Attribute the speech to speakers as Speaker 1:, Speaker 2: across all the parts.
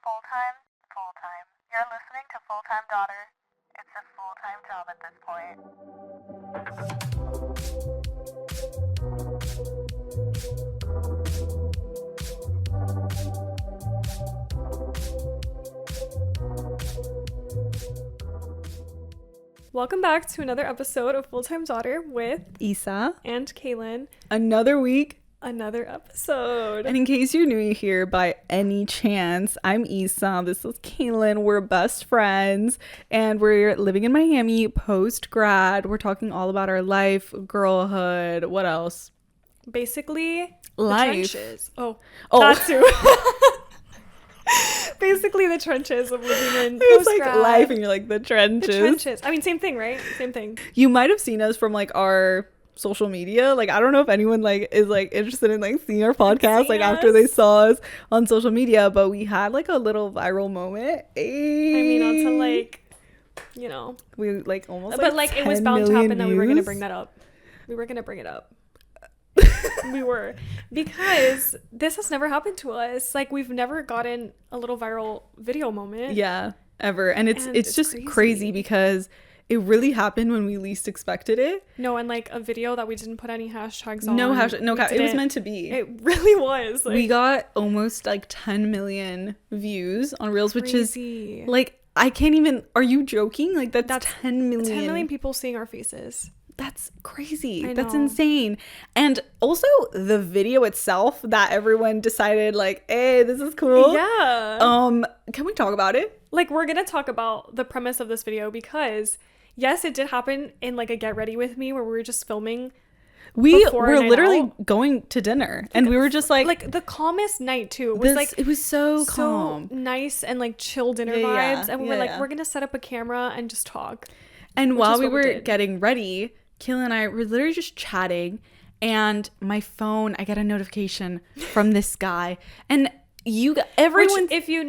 Speaker 1: Full-time, full-time. You're listening to Full-Time Daughter. It's a full-time job at this point.
Speaker 2: Welcome back to another episode of Full-Time Daughter with
Speaker 3: Isa
Speaker 2: and Cailyn.
Speaker 3: Another week,
Speaker 2: another episode.
Speaker 3: and in case you're new here by any chance, I'm Isa, this is Cailyn. We're best friends and we're living in Miami post-grad. We're talking all about our life, girlhood, what else?
Speaker 2: Basically
Speaker 3: Life.
Speaker 2: The trenches. Oh, that too. Basically the trenches of living in
Speaker 3: It's like
Speaker 2: post-grad.
Speaker 3: life and you're like the trenches.
Speaker 2: The trenches. I mean, same thing, right? Same thing.
Speaker 3: You might have seen us from like our social media. Like I don't know if anyone like is like interested in like seeing our podcast like after they saw us on social media, but we had like a little viral moment.
Speaker 2: I mean, onto like, you know,
Speaker 3: we like almost
Speaker 2: but like it was bound to happen that we were gonna bring that up. We were gonna bring it up. We were, because this has never happened to us. Like we've never gotten a little viral video moment.
Speaker 3: Yeah, ever. And it's just crazy because it really happened when we least expected it.
Speaker 2: No, and like a video that we didn't put any hashtags on.
Speaker 3: No hashtag. No, it was meant to be.
Speaker 2: It really was. Like,
Speaker 3: we got almost like 10 million views on Reels, which is like, I can't even. Are you joking? Like that's 10 million.
Speaker 2: 10 million people seeing our faces.
Speaker 3: That's crazy. That's insane. And also the video itself that everyone decided like, hey, this is cool.
Speaker 2: Yeah.
Speaker 3: Can we talk about it?
Speaker 2: Like we're gonna talk about the premise of this video because yes, it did happen in like a get ready with me where we were just filming.
Speaker 3: We were literally going to dinner and we were just like
Speaker 2: the calmest night too. It was
Speaker 3: it was so calm,
Speaker 2: nice and like chill dinner vibes. And we were like, we're gonna set up a camera and just talk.
Speaker 3: And while we were getting ready, Cailyn and I were literally just chatting, and my phone, I get a notification from this guy, and everyone,
Speaker 2: if you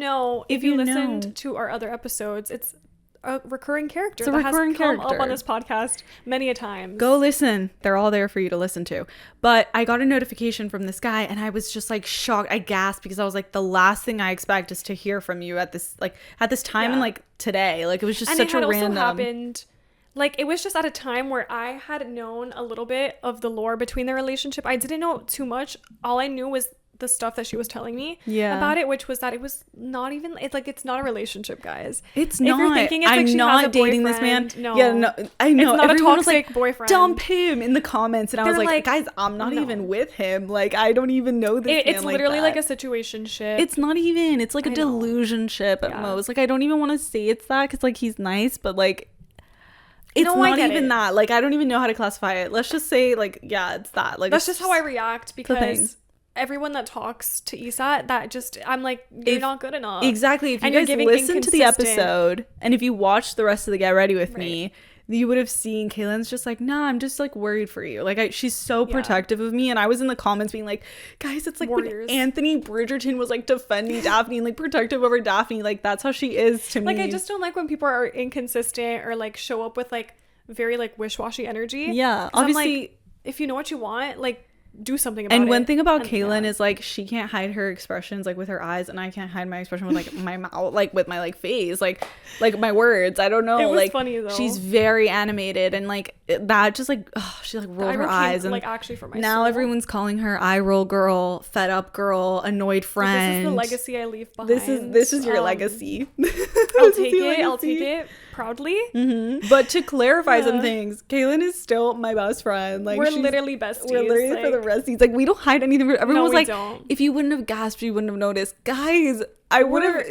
Speaker 2: listened to our other episodes, it's a recurring character
Speaker 3: that has come
Speaker 2: up on this podcast many a time.
Speaker 3: Go listen; they're all there for you to listen to. But I got a notification from this guy, and I was just like shocked. I gasped because I was like, the last thing I expect is to hear from you at this time and like today. Like it was just such a random.
Speaker 2: Also happened. Like, it was just at a time where I had known a little bit of the lore between their relationship. I didn't know too much. All I knew was the stuff that she was telling me about it, which was that it was not even, it's not a relationship, guys.
Speaker 3: It's not.
Speaker 2: If you're thinking it's
Speaker 3: I'm
Speaker 2: like
Speaker 3: not dating this man.
Speaker 2: No.
Speaker 3: Yeah, no, I know.
Speaker 2: It's not
Speaker 3: everyone
Speaker 2: a toxic
Speaker 3: was like,
Speaker 2: boyfriend.
Speaker 3: Dump him in the comments. And I was like, guys, I'm not
Speaker 2: no.
Speaker 3: even with him. Like, I don't even know this man.
Speaker 2: It's literally like a situationship.
Speaker 3: It's not even. It's like a delusionship at most. Like, I don't even want to say it's that because, like, he's nice, but, like, it's not even that. Like, I don't even know how to classify it. Let's just say, like, yeah, it's that. Like,
Speaker 2: that's just how I react because everyone that talks to Isa, I'm like, you're not good enough.
Speaker 3: Exactly. If you guys listen to the episode and if you watch the rest of the Get Ready With Me, you would have seen Cailyn's just like, nah, I'm just like worried for you. Like she's so protective of me. And I was in the comments being like, guys, it's like when Anthony Bridgerton was like defending Daphne and like protective over Daphne. Like that's how she is to me.
Speaker 2: Like I just don't like when people are inconsistent or like show up with like very like wish-washy energy.
Speaker 3: Yeah. Obviously,
Speaker 2: like, if you know what you want, like do something about it.
Speaker 3: And one thing about Cailyn is like she can't hide her expressions like with her eyes, and I can't hide my expression with like my mouth, like with my like face, like my words. I don't know.
Speaker 2: It was
Speaker 3: like
Speaker 2: funny though.
Speaker 3: She's very animated and like that just like she like rolled her eyes and
Speaker 2: like actually for my
Speaker 3: now
Speaker 2: soul.
Speaker 3: Everyone's calling her eye roll girl, fed up girl, annoyed friend.
Speaker 2: This is the legacy I leave behind.
Speaker 3: This is your legacy.
Speaker 2: I'll take it proudly.
Speaker 3: Mm-hmm. But to clarify some things, Cailyn is still my best friend. Like
Speaker 2: we're literally besties.
Speaker 3: We're literally for the resties. Like we don't hide anything. Everyone was like,
Speaker 2: don't.
Speaker 3: If you wouldn't have gasped, you wouldn't have noticed. Guys, I would have.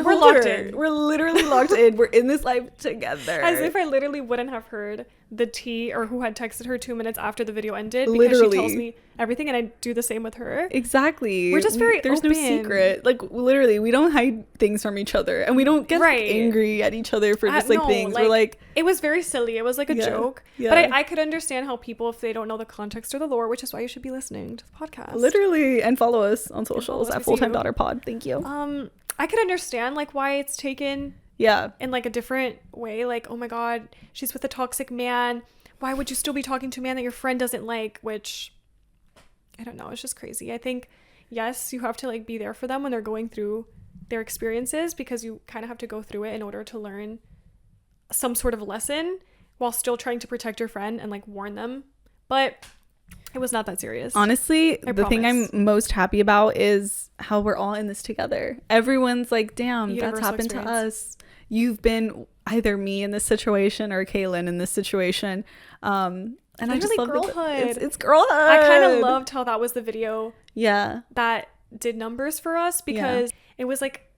Speaker 2: We're locked in.
Speaker 3: We're literally locked in. We're in this life together.
Speaker 2: As if I literally wouldn't have heard the tea or who had texted her 2 minutes after the video ended because she tells me everything and I do the same with her.
Speaker 3: Exactly.
Speaker 2: We're just very
Speaker 3: There's
Speaker 2: open.
Speaker 3: no secret. Like literally, we don't hide things from each other and we don't get angry at each other for just like things. We're like,
Speaker 2: it was very silly. It was like a joke. Yeah. But I could understand how people, if they don't know the context or the lore, which is why you should be listening to the podcast.
Speaker 3: Literally. And follow us on socials at Full-Time Daughter Pod. Thank you.
Speaker 2: I could understand like why it's taken in like a different way. Like, oh my God, she's with a toxic man. Why would you still be talking to a man that your friend doesn't like? Which, I don't know. It's just crazy. I think, yes, you have to like be there for them when they're going through their experiences, because you kind of have to go through it in order to learn some sort of lesson while still trying to protect your friend and like warn them. But it was not that serious.
Speaker 3: Honestly, the thing I'm most happy about is how we're all in this together. Everyone's like, damn, that's happened to us. You've been either me in this situation or Cailyn in this situation. And I just love girlhood. It's girlhood.
Speaker 2: I kind of loved how that was the video.
Speaker 3: Yeah.
Speaker 2: That did numbers for us, because it was like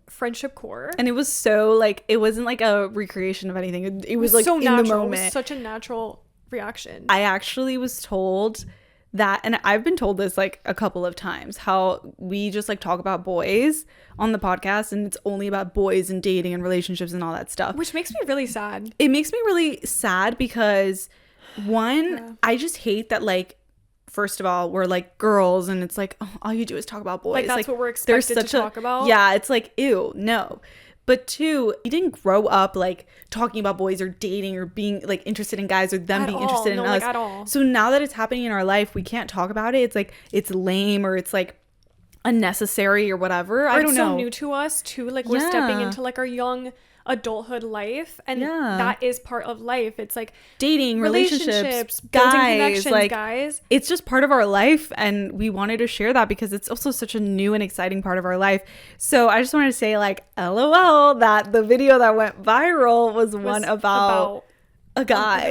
Speaker 2: friendship core,
Speaker 3: and it was so like, it wasn't like a recreation of anything. It was like so in natural. The moment.
Speaker 2: It was such a natural reaction.
Speaker 3: I actually was told that, and I've been told this like a couple of times, how we just like talk about boys on the podcast, and it's only about boys and dating and relationships and all that stuff,
Speaker 2: which makes me really sad.
Speaker 3: It makes me really sad because I just hate that, like, first of all, we're like girls and it's like, oh, all you do is talk about boys.
Speaker 2: Like, that's like, what we're expected to talk about.
Speaker 3: Yeah, it's like, ew, no. But two, you didn't grow up like talking about boys or dating or being like interested in guys or them being interested in us.
Speaker 2: Like, at all.
Speaker 3: So now that it's happening in our life, we can't talk about it. It's like, it's lame, or it's like unnecessary or whatever. I don't know.
Speaker 2: It's so new to us too. Like, we're stepping into like our young adulthood life, and that is part of life. It's like
Speaker 3: dating, relationships,
Speaker 2: building
Speaker 3: guys,
Speaker 2: connections,
Speaker 3: like,
Speaker 2: guys.
Speaker 3: It's just part of our life, and we wanted to share that because it's also such a new and exciting part of our life. So I just wanted to say, like, LOL, that the video that went viral was one about a guy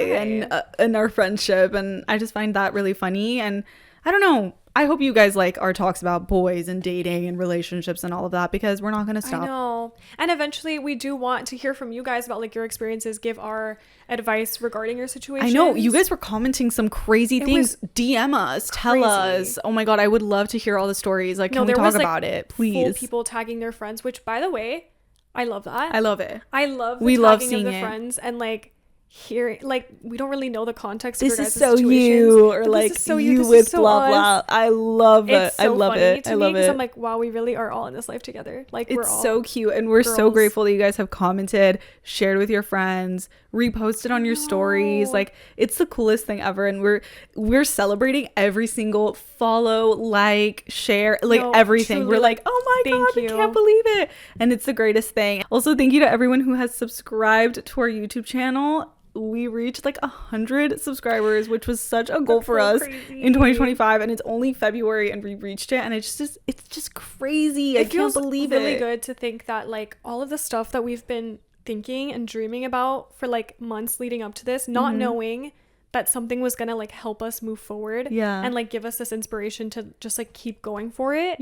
Speaker 3: and our friendship, and I just find that really funny. And I don't know, I hope you guys like our talks about boys and dating and relationships and all of that, because we're not going to stop.
Speaker 2: I know. And eventually we do want to hear from you guys about like your experiences, give our advice regarding your situation.
Speaker 3: I know. You guys were commenting some crazy things. DM us. Tell us. Oh my God. I would love to hear all the stories. Like, can we talk about it? Please.
Speaker 2: Full people tagging their friends, which, by the way, I love that.
Speaker 3: I love it.
Speaker 2: I love the tagging of the friends, and like, here, like, we don't really know the context of your guys' situations.
Speaker 3: This is so you, or like so you with blah blah. I love it. I love it. I love it.
Speaker 2: Because I'm like, wow, we really are all in this life together. Like, we're all
Speaker 3: it's so cute, and we're so grateful that you guys have commented, shared with your friends, reposted on your stories. Like, it's the coolest thing ever, and we're celebrating every single follow, like, share, like, everything. We're like, oh my God, we can't believe it, and it's the greatest thing. Also, thank you to everyone who has subscribed to our YouTube channel. We reached like 100 subscribers, which was such a goal for us in 2025, and it's only February and we reached it, and it's just crazy. I can't believe it.
Speaker 2: It feels really good to think that like all of the stuff that we've been thinking and dreaming about for like months leading up to this, not knowing that something was gonna like help us move forward, and like give us this inspiration to just like keep going for it,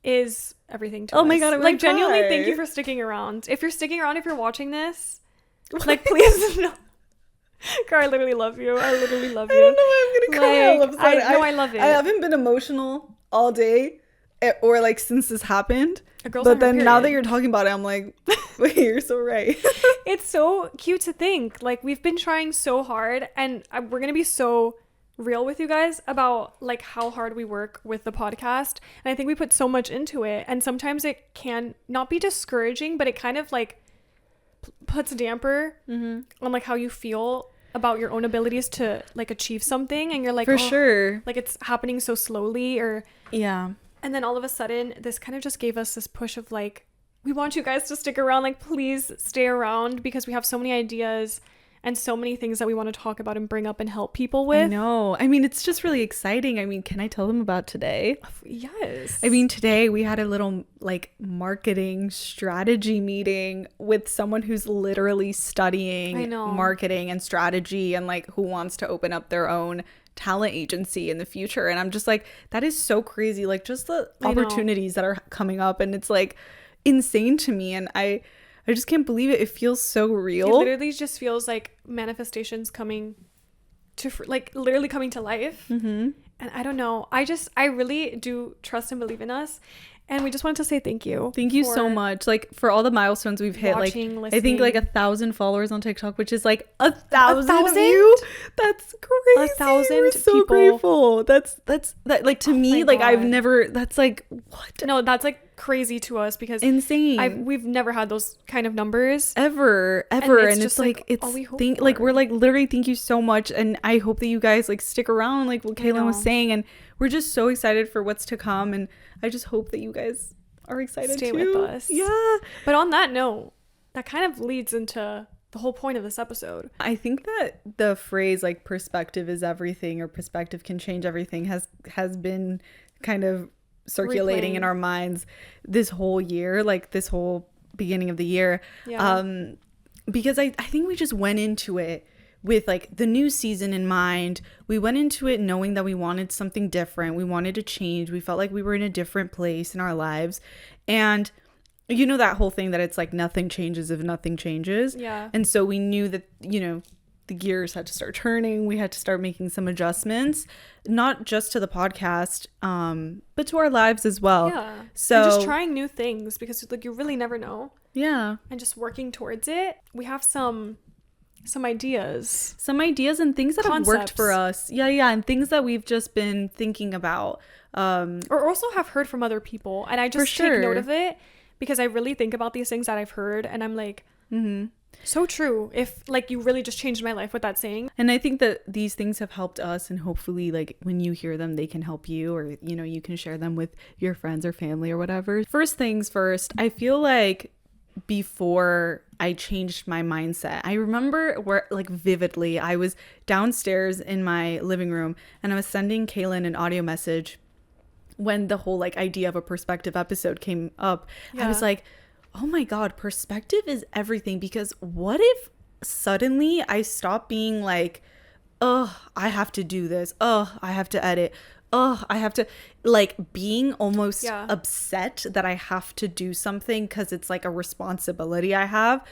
Speaker 2: is everything to us.
Speaker 3: Oh my God, I'm
Speaker 2: like genuinely thank you for sticking around. If you're sticking around, if you're watching this, like, please, no. Girl, I literally love you. I literally love you.
Speaker 3: I don't know why I'm gonna cry all of a sudden.
Speaker 2: I love it.
Speaker 3: I haven't been emotional all day, or like since this happened. But then now that you're talking about it, I'm like, wait, you're so right.
Speaker 2: It's so cute to think. Like, we've been trying so hard, and we're gonna be so real with you guys about like how hard we work with the podcast. And I think we put so much into it, and sometimes it can not be discouraging, but it kind of like puts a damper on like how you feel about your own abilities to like achieve something, and you're like,
Speaker 3: for sure,
Speaker 2: like it's happening so slowly, or
Speaker 3: and
Speaker 2: then all of a sudden this kind of just gave us this push of like, we want you guys to stick around, like, please stay around, because we have so many ideas and so many things that we want to talk about and bring up and help people with.
Speaker 3: I know. I mean, it's just really exciting. I mean, can I tell them about today?
Speaker 2: Yes.
Speaker 3: I mean, today we had a little like marketing strategy meeting with someone who's literally studying marketing and strategy, and like who wants to open up their own talent agency in the future. And I'm just like, that is so crazy. Like, just the opportunities that are coming up, and it's like insane to me. And I just can't believe it. It feels so real.
Speaker 2: It literally just feels like manifestations coming to like literally coming to life. And I don't know. I really do trust and believe in us. And we just wanted to say thank you.
Speaker 3: Thank you so much. Like, for all the milestones we've hit.
Speaker 2: Listening.
Speaker 3: I think like 1,000 followers on TikTok, which is like 1,000 of you. That's crazy.
Speaker 2: 1,000
Speaker 3: We're so
Speaker 2: people.
Speaker 3: Grateful. That's that, like, to me, like, I've never, that's like, what?
Speaker 2: No, that's like crazy to us, because
Speaker 3: insane.
Speaker 2: We've never had those kind of numbers
Speaker 3: ever. And it's like, it's
Speaker 2: all we hope
Speaker 3: like, we're like, literally, thank you so much. And I hope that you guys like stick around, like what Cailyn was saying, and we're just so excited for what's to come. And I just hope that you guys are excited
Speaker 2: stay
Speaker 3: too.
Speaker 2: with us.
Speaker 3: Yeah.
Speaker 2: But on that note, that kind of leads into the whole point of this episode.
Speaker 3: I think that the phrase like perspective is everything, or perspective can change everything, has been kind of circulating in our minds this whole year, like this whole beginning of the year. Because I think we just went into it with like the new season in mind. We went into it knowing that we wanted something different. We wanted to change. We felt like we were in a different place in our lives. And you know that whole thing that it's like nothing changes if nothing changes.
Speaker 2: Yeah.
Speaker 3: And so we knew that, you know, the gears had to start turning. We had to start making some adjustments, not just to the podcast, but to our lives as well.
Speaker 2: Yeah.
Speaker 3: So
Speaker 2: and just trying new things, because like you really never know.
Speaker 3: Yeah.
Speaker 2: And just working towards it. We have some ideas.
Speaker 3: Some ideas and things that have worked for us. Yeah. And things that we've just been thinking about.
Speaker 2: Or also have heard from other people. And I just take note of it, because I really think about these things that I've heard, and I'm like, so true. If like you really just changed my life with that saying.
Speaker 3: And I think that these things have helped us, and hopefully like when you hear them, they can help you, or, you know, you can share them with your friends or family or whatever. First things first, I feel like before I changed my mindset, I remember where like vividly, I was downstairs in my living room and I was sending Cailyn an audio message when the whole like idea of a perspective episode came up. I was like, oh my God, perspective is everything. Because what if suddenly I stop being like, oh, I have to do this. Oh, I have to edit. Oh, I have to, like, being almost upset that I have to do something because it's like a responsibility I have.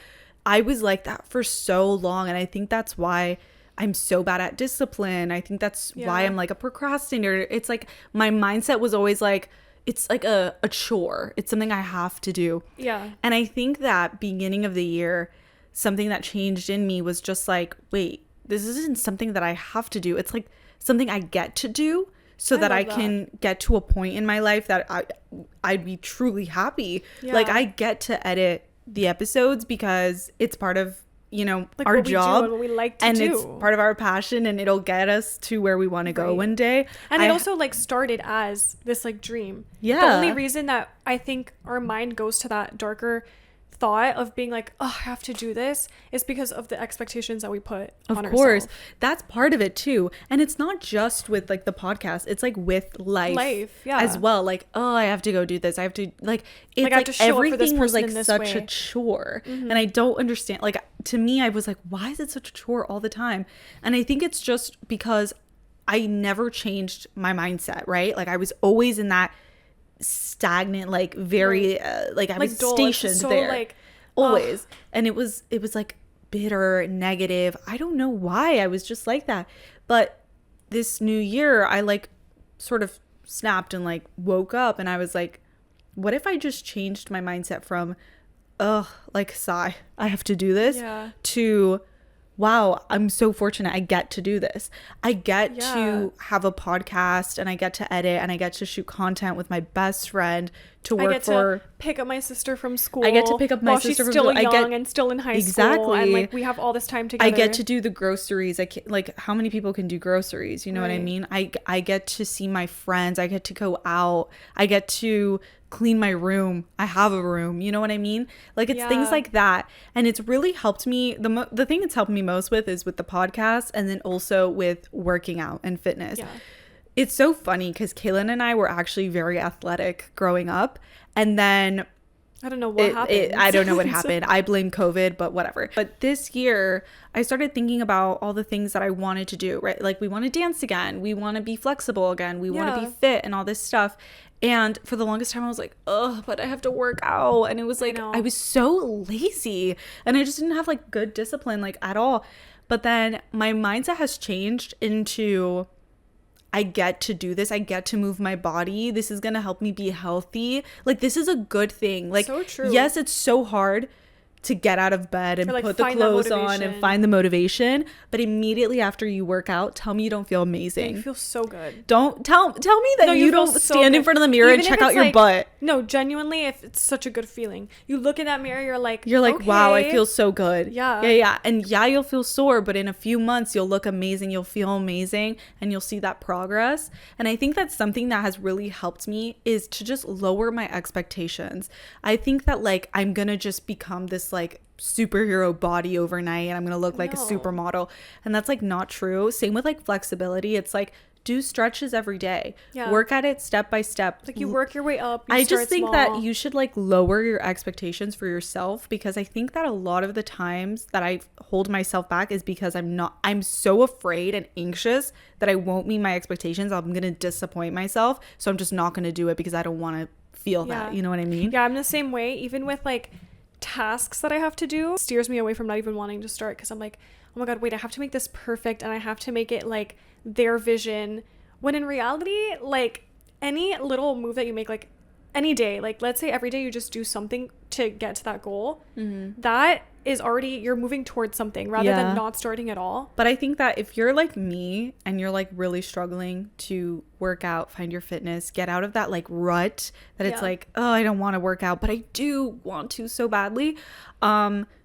Speaker 3: I was like that for so long. And I think that's why I'm so bad at discipline. I think that's why I'm like a procrastinator. It's like my mindset was always like, it's like a chore. It's something I have to do. Yeah. And I think that beginning of the year, something that changed in me was just like, wait, this isn't something that I have to do. It's like something I get to do, so that I can get to a point in my life that I'd be truly happy. Yeah. Like I get to edit the episodes because it's part of, you know, like our job,
Speaker 2: and what we like to
Speaker 3: and
Speaker 2: do.
Speaker 3: It's part of our passion, and it'll get us to where we want to go one day.
Speaker 2: And it also like started as this like dream. Yeah. The only reason that I think our mind goes to that darker thought of being like, oh, I have to do this, is because of the expectations that we put on ourselves. Of course.
Speaker 3: That's part of it too. And it's not just with like the podcast, it's like with life as well. Like, oh, I have to go do this. I have to like, it's like everything was like such a chore. And I don't understand. Like to me, I was like, why is it such a chore all the time? And I think it's just because I never changed my mindset, right? Like I was always in that stagnant, like very like I was stationed there, like always. And it was like bitter, negative. I don't know why I was just like that. But this new year I like sort of snapped and like woke up, and I was like, what if I just changed my mindset from like sigh, I have to do this, to wow, I'm so fortunate I get to do this. I get to have a podcast, and I get to edit, and I get to shoot content with my best friend to work. I get to
Speaker 2: pick up my sister from school.
Speaker 3: I get to pick up my sister from school.
Speaker 2: She's still young and still in high school. And like we have all this time together.
Speaker 3: I get to do the groceries. Like how many people can do groceries? You know what I mean? I get to see my friends. I get to go out. I get to clean my room. I have a room. You know what I mean? Like it's things like that. And it's really helped me. The thing it's helped me most with is with the podcast, and then also with working out and fitness. Yeah. It's so funny because Cailyn and I were actually very athletic growing up. And then
Speaker 2: I don't know what happened.
Speaker 3: I don't know what happened. I blame COVID, but whatever. But this year, I started thinking about all the things that I wanted to do, right? Like we want to dance again. We want to be flexible again. We want to be fit and all this stuff. And for the longest time, I was like, oh, but I have to work out. And it was like, I was so lazy. And I just didn't have like good discipline like at all. But then my mindset has changed into, I get to do this. I get to move my body. This is going to help me be healthy. Like this is a good thing. Like,
Speaker 2: so true.
Speaker 3: Yes, it's so hard to get out of bed and
Speaker 2: like
Speaker 3: put the clothes on and find the motivation. But immediately after you work out, tell me you don't feel amazing.
Speaker 2: You feel so good.
Speaker 3: Don't tell me that you don't stand in front of the mirror and check out your butt.
Speaker 2: No, genuinely, if it's such a good feeling. You look in that mirror, you're like,
Speaker 3: okay. Wow, I feel so good.
Speaker 2: Yeah.
Speaker 3: And yeah, you'll feel sore, but in a few months you'll look amazing, you'll feel amazing, and you'll see that progress. And I think that's something that has really helped me, is to just lower my expectations. I think that like I'm gonna just become this like superhero body overnight, and I'm gonna look like a supermodel, and that's like not true. Same with like flexibility. It's like, do stretches every day. Work at it step by step.
Speaker 2: Like you work your way up.
Speaker 3: I just think that you should like lower your expectations for yourself, because I think that a lot of the times that I hold myself back is because I'm so afraid and anxious that I won't meet my expectations. I'm gonna disappoint myself, so I'm just not gonna do it because I don't want to feel that. You know what I mean?
Speaker 2: Yeah, I'm the same way. Even with like tasks that I have to do, steers me away from not even wanting to start, because I'm like, oh my god, wait, I have to make this perfect and I have to make it like their vision, when in reality, like any little move that you make, like any day, like let's say every day you just do something to get to that goal, that is already, you're moving towards something rather than not starting at all.
Speaker 3: But I think that if you're like me and you're like really struggling to work out, find your fitness, get out of that like rut that it's like, oh, I don't want to work out, but I do want to so badly.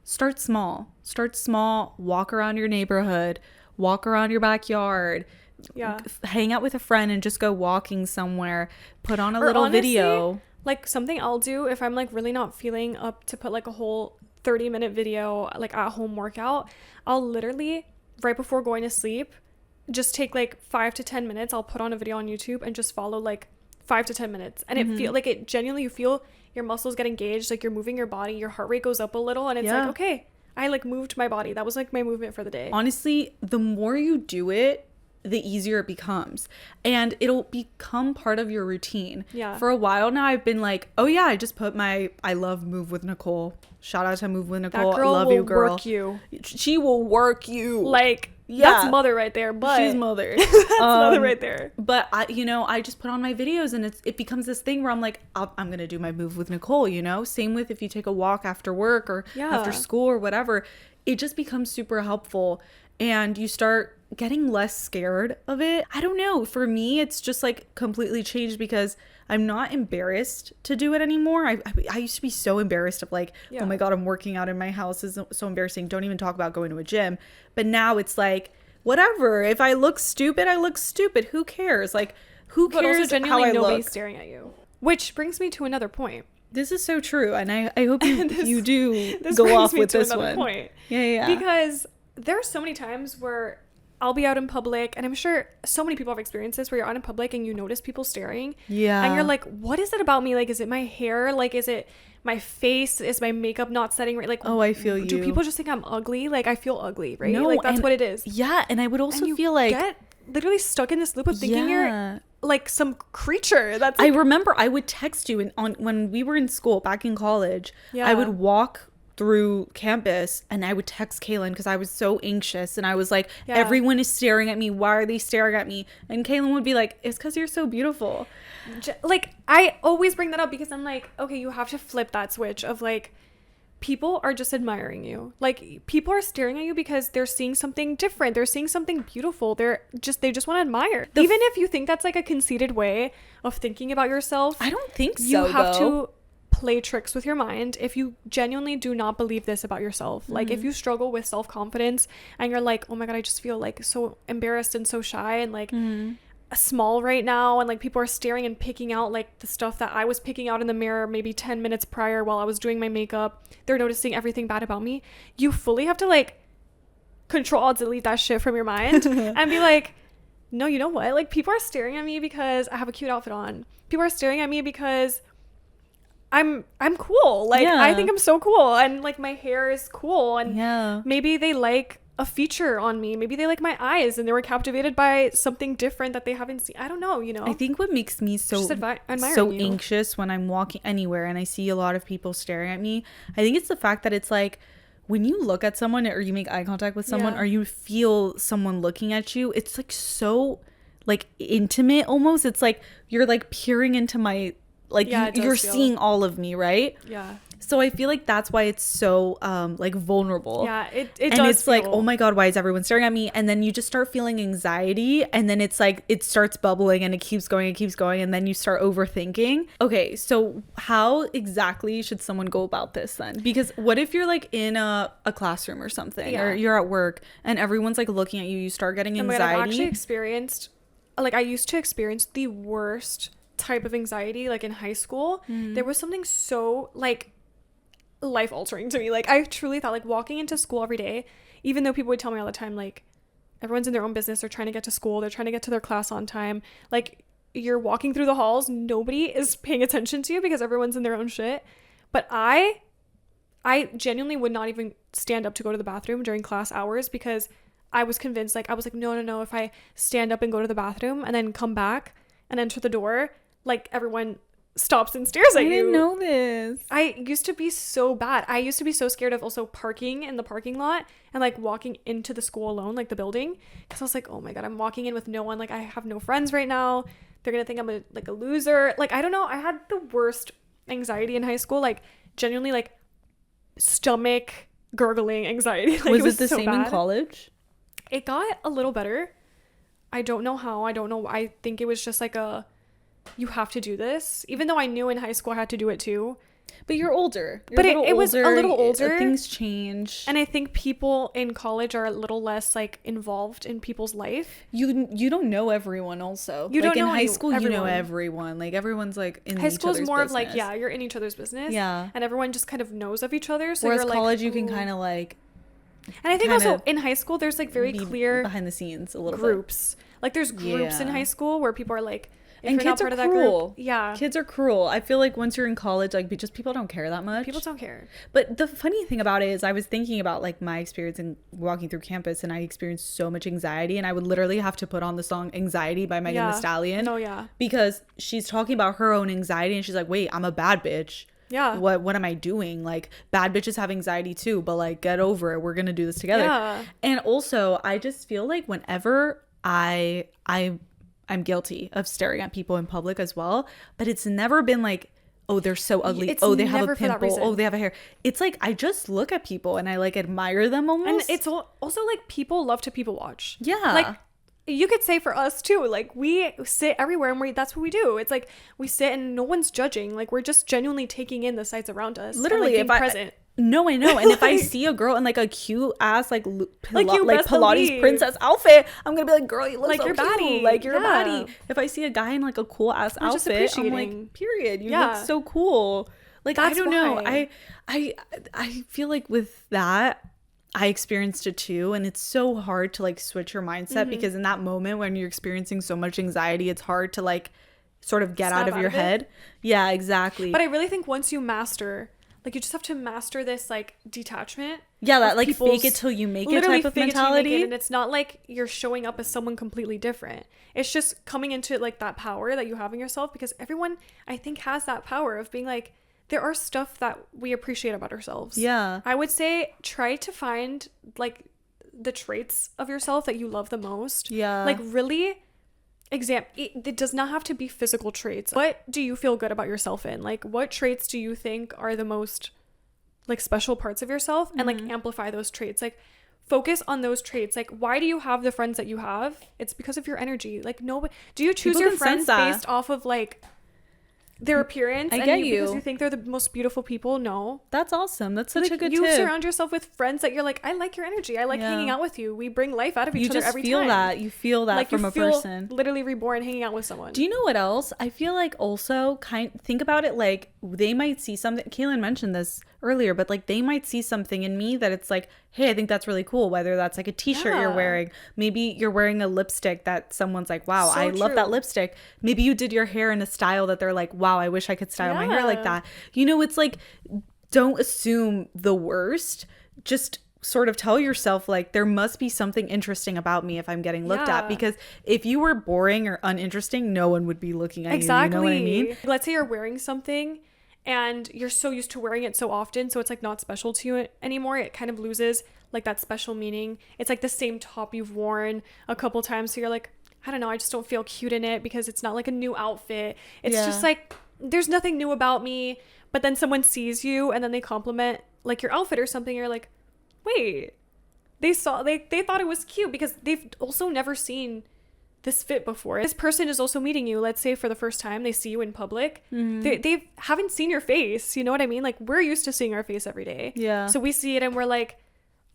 Speaker 3: Start small, walk around your neighborhood, walk around your backyard, hang out with a friend and just go walking somewhere, put on a little video.
Speaker 2: Like something I'll do if I'm like really not feeling up to put like a whole 30-minute video like at home workout, I'll literally right before going to sleep just take like 5 to 10 minutes. I'll put on a video on YouTube and just follow like 5 to 10 minutes, and it feel like, it genuinely, you feel your muscles get engaged, like you're moving your body, your heart rate goes up a little, and it's like, okay, I like moved my body. That was like my movement for the day. Honestly,
Speaker 3: the more you do it, the easier it becomes, and it'll become part of your routine. For a while now, I've been like, oh yeah, I just put my I love Move with Nicole. Shout out to Move with Nicole.
Speaker 2: That girl,
Speaker 3: I love you, girl.
Speaker 2: Work you.
Speaker 3: She will work you.
Speaker 2: Like, that's mother right there. But
Speaker 3: she's mother.
Speaker 2: That's mother right there.
Speaker 3: But I just put on my videos, and it becomes this thing where I'm like, I'm gonna do my Move with Nicole. Same with if you take a walk after work or after school or whatever. It just becomes super helpful, and you start getting less scared of it. I don't know. For me, it's just like completely changed because I'm not embarrassed to do it anymore. I used to be so embarrassed of like, oh my god, I'm working out in my house. Is so embarrassing. Don't even talk about going to a gym. But now it's like, whatever. If I look stupid, I look stupid. Who cares? Like, who cares?
Speaker 2: But also genuinely
Speaker 3: how I
Speaker 2: nobody's
Speaker 3: look?
Speaker 2: staring at you. Which brings me to another point.
Speaker 3: This is so true, and I hope you do go off with this one.
Speaker 2: Point.
Speaker 3: Yeah.
Speaker 2: Because there are so many times where I'll be out in public, and I'm sure so many people have experienced this, where you're out in public and you notice people staring. Yeah. And you're like, what is it about me? Like, is it my hair? Like, is it my face? Is my makeup not setting right? Like,
Speaker 3: oh, I feel you.
Speaker 2: Do people just think I'm ugly? Like, I feel ugly, right?
Speaker 3: No,
Speaker 2: like, that's what it is.
Speaker 3: Yeah, and I would also feel like
Speaker 2: get literally stuck in this loop of thinking you're like some creature. That's like,
Speaker 3: I remember I would text you when we were in school back in college. I would walk through campus and I would text Cailyn because I was so anxious, and I was like, everyone is staring at me. Why are they staring at me? And Cailyn would be like, it's because you're so beautiful.
Speaker 2: Like, I always bring that up because I'm like, okay, you have to flip that switch of like, people are just admiring you. Like, people are staring at you because they're seeing something different. They're seing something beautiful. They just want to admire. Even if you think that's like a conceited way of thinking about yourself,
Speaker 3: I don't think so.
Speaker 2: You have to play tricks with your mind if you genuinely do not believe this about yourself. Like, if you struggle with self-confidence and you're like, oh my god, I just feel like so embarrassed and so shy and like small right now, and like people are staring and picking out like the stuff that I was picking out in the mirror maybe 10 minutes prior while I was doing my makeup. They're noticing everything bad about me. You fully have to like delete that shit from your mind and be like, no, you know what? Like, people are staring at me because I have a cute outfit on. People are staring at me because I'm cool. Like, I think I'm so cool, and like my hair is cool, and maybe they like a feature on me. Maybe they like my eyes and they were captivated by something different that they haven't seen. I don't know, I think
Speaker 3: what makes me so anxious when I'm walking anywhere and I see a lot of people staring at me, I think it's the fact that it's like, when you look at someone or you make eye contact with someone or you feel someone looking at you, it's like so like intimate almost. It's like you're like peering into my, like, you're seeing all of me, right? So I feel like that's why it's so like vulnerable.
Speaker 2: Yeah, it
Speaker 3: and
Speaker 2: does
Speaker 3: it's like, oh my god, why is everyone staring at me? And then you just start feeling anxiety, and then it's like it starts bubbling and it keeps going, and then you start overthinking. Okay, so how exactly should someone go about this then? Because what if you're like in a classroom or something, or you're at work and everyone's like looking at you, you start getting anxiety.
Speaker 2: I've actually experienced, like, I used to experience the worst type of anxiety, like in high school. There was something so like life altering to me. Like, I truly thought, like, walking into school every day, even though people would tell me all the time, like, everyone's in their own business, they're trying to get to school, they're trying to get to their class on time, like, you're walking through the halls, nobody is paying attention to you because everyone's in their own shit. But I genuinely would not even stand up to go to the bathroom during class hours, because I was convinced, like, I was like, no, if I stand up and go to the bathroom and then come back and enter the door, like, everyone stops and stares at you. I
Speaker 3: didn't know this.
Speaker 2: I used to be so bad. I used to be so scared of also parking in the parking lot and like walking into the school alone, like the building, because I was like, oh my god, I'm walking in with no one. Like, I have no friends right now. They're gonna think I'm a loser. Like, I don't know. I had the worst anxiety in high school. Like, genuinely, like, stomach gurgling anxiety. Like,
Speaker 3: was it the
Speaker 2: so
Speaker 3: same
Speaker 2: bad.
Speaker 3: In college?
Speaker 2: It got a little better. I don't know how. I don't know. I think it was just like you have to do this, even though I knew in high school I had to do it too.
Speaker 3: But you're older.
Speaker 2: But it was a little older.
Speaker 3: Things change.
Speaker 2: And I think people in college are a little less like involved in people's life.
Speaker 3: You don't know everyone also.
Speaker 2: You
Speaker 3: like
Speaker 2: don't
Speaker 3: in
Speaker 2: know
Speaker 3: high school,
Speaker 2: everyone.
Speaker 3: you know everyone. Like, everyone's like in
Speaker 2: high
Speaker 3: each
Speaker 2: school is
Speaker 3: other's
Speaker 2: more
Speaker 3: business.
Speaker 2: of like, yeah, you're in each other's business.
Speaker 3: Yeah.
Speaker 2: And everyone just kind of knows of each other. So
Speaker 3: whereas
Speaker 2: you're
Speaker 3: college,
Speaker 2: like,
Speaker 3: you can kind of like.
Speaker 2: And I think also in high school, there's like very clear
Speaker 3: behind the scenes a little
Speaker 2: groups. Like, there's groups in high school where people are like,
Speaker 3: and kids are cruel.
Speaker 2: Yeah,
Speaker 3: kids are cruel. I feel like once you're in college, like, just people don't care that much.
Speaker 2: People don't care.
Speaker 3: But the funny thing about it is, I was thinking about like my experience in walking through campus, and I experienced so much anxiety, and I would literally have to put on the song "Anxiety" by Megan Thee Stallion.
Speaker 2: Oh yeah,
Speaker 3: because she's talking about her own anxiety, and she's like, "Wait, I'm a bad bitch.
Speaker 2: Yeah.
Speaker 3: What am I doing? Like, bad bitches have anxiety too, but like, get over it. We're gonna do this together."
Speaker 2: Yeah.
Speaker 3: And also, I just feel like whenever I'm guilty of staring at people in public as well, but it's never been like, oh, they're so ugly.
Speaker 2: It's
Speaker 3: oh, they have a
Speaker 2: never for that
Speaker 3: pimple.
Speaker 2: reason.
Speaker 3: Oh, they have a hair. It's like, I just look at people and I like admire them almost.
Speaker 2: And it's also like, people love to people watch.
Speaker 3: Yeah.
Speaker 2: Like, you could say for us too, like, we sit everywhere and that's what we do. It's like, we sit and no one's judging. Like, we're just genuinely taking in the sights around us.
Speaker 3: Literally,
Speaker 2: and, like, being present.
Speaker 3: No, I know. And if I see a girl in like a cute ass like Pilates
Speaker 2: believe.
Speaker 3: princess outfit, I'm gonna be like, girl, you look
Speaker 2: like,
Speaker 3: so
Speaker 2: you're
Speaker 3: cute.
Speaker 2: baddie.
Speaker 3: Like, you're a baddie. If I see a guy in like a cool ass outfit, I'm like, period, you look so cool. Like,
Speaker 2: That's
Speaker 3: I don't know.
Speaker 2: why.
Speaker 3: I feel like with that, I experienced it too, and it's so hard to like switch your mindset, because in that moment when you're experiencing so much anxiety, it's hard to like sort of get out of your head. Yeah, exactly.
Speaker 2: But I really think once you master, like, you just have to master this like detachment.
Speaker 3: Yeah, that like fake it till you make it type of mentality.
Speaker 2: And it's not like you're showing up as someone completely different. It's just coming into like that power that you have in yourself, because everyone, I think, has that power of being like, there are stuff that we appreciate about ourselves. Yeah. I would say try to find like the traits of yourself that you love the most. Yeah. Like, really it does not have to be physical traits. What do you feel good about yourself in? Like, what traits do you think are the most like special parts of yourself? And like, amplify those traits. Like, focus on those traits. Like, why do you have the friends that you have? It's because of your energy. Like, nobody, do you choose your friends based off of like their appearance? Because you think they're the most beautiful people? No. That's awesome. That's such a good tip. You surround yourself with friends that you're like, I like your energy. I like hanging out with you. We bring life out of each other every time. You feel that like, from a person. Literally reborn hanging out with someone.
Speaker 3: Do you know what else? I feel like also think about it, like, they might see something. Cailyn mentioned this earlier, but like, they might see something in me that it's like, hey, I think that's really cool. Whether that's like a t-shirt you're wearing, maybe you're wearing a lipstick that someone's like, wow, I love that lipstick. Maybe you did your hair in a style that they're like, wow, I wish I could style my hair like that. You know, it's like, don't assume the worst. Just sort of tell yourself, like, there must be something interesting about me if I'm getting looked at, because if you were boring or uninteresting, no one would be looking at you. You know what I mean?
Speaker 2: Let's say you're wearing something and you're so used to wearing it so often, so it's like not special to you anymore. It kind of loses like that special meaning. It's like the same top you've worn a couple times, so you're like, I don't know, I just don't feel cute in it because it's not like a new outfit. It's just like, there's nothing new about me. but then someone sees you and then they compliment like your outfit or something. You're like, wait, they thought it was cute because they've also never seen this fit before. This person is also meeting you, let's say for the first time, they see you in public. They haven't seen your face, you know what I mean? Like, we're used to seeing our face every day.
Speaker 3: Yeah.
Speaker 2: So we see it and we're like,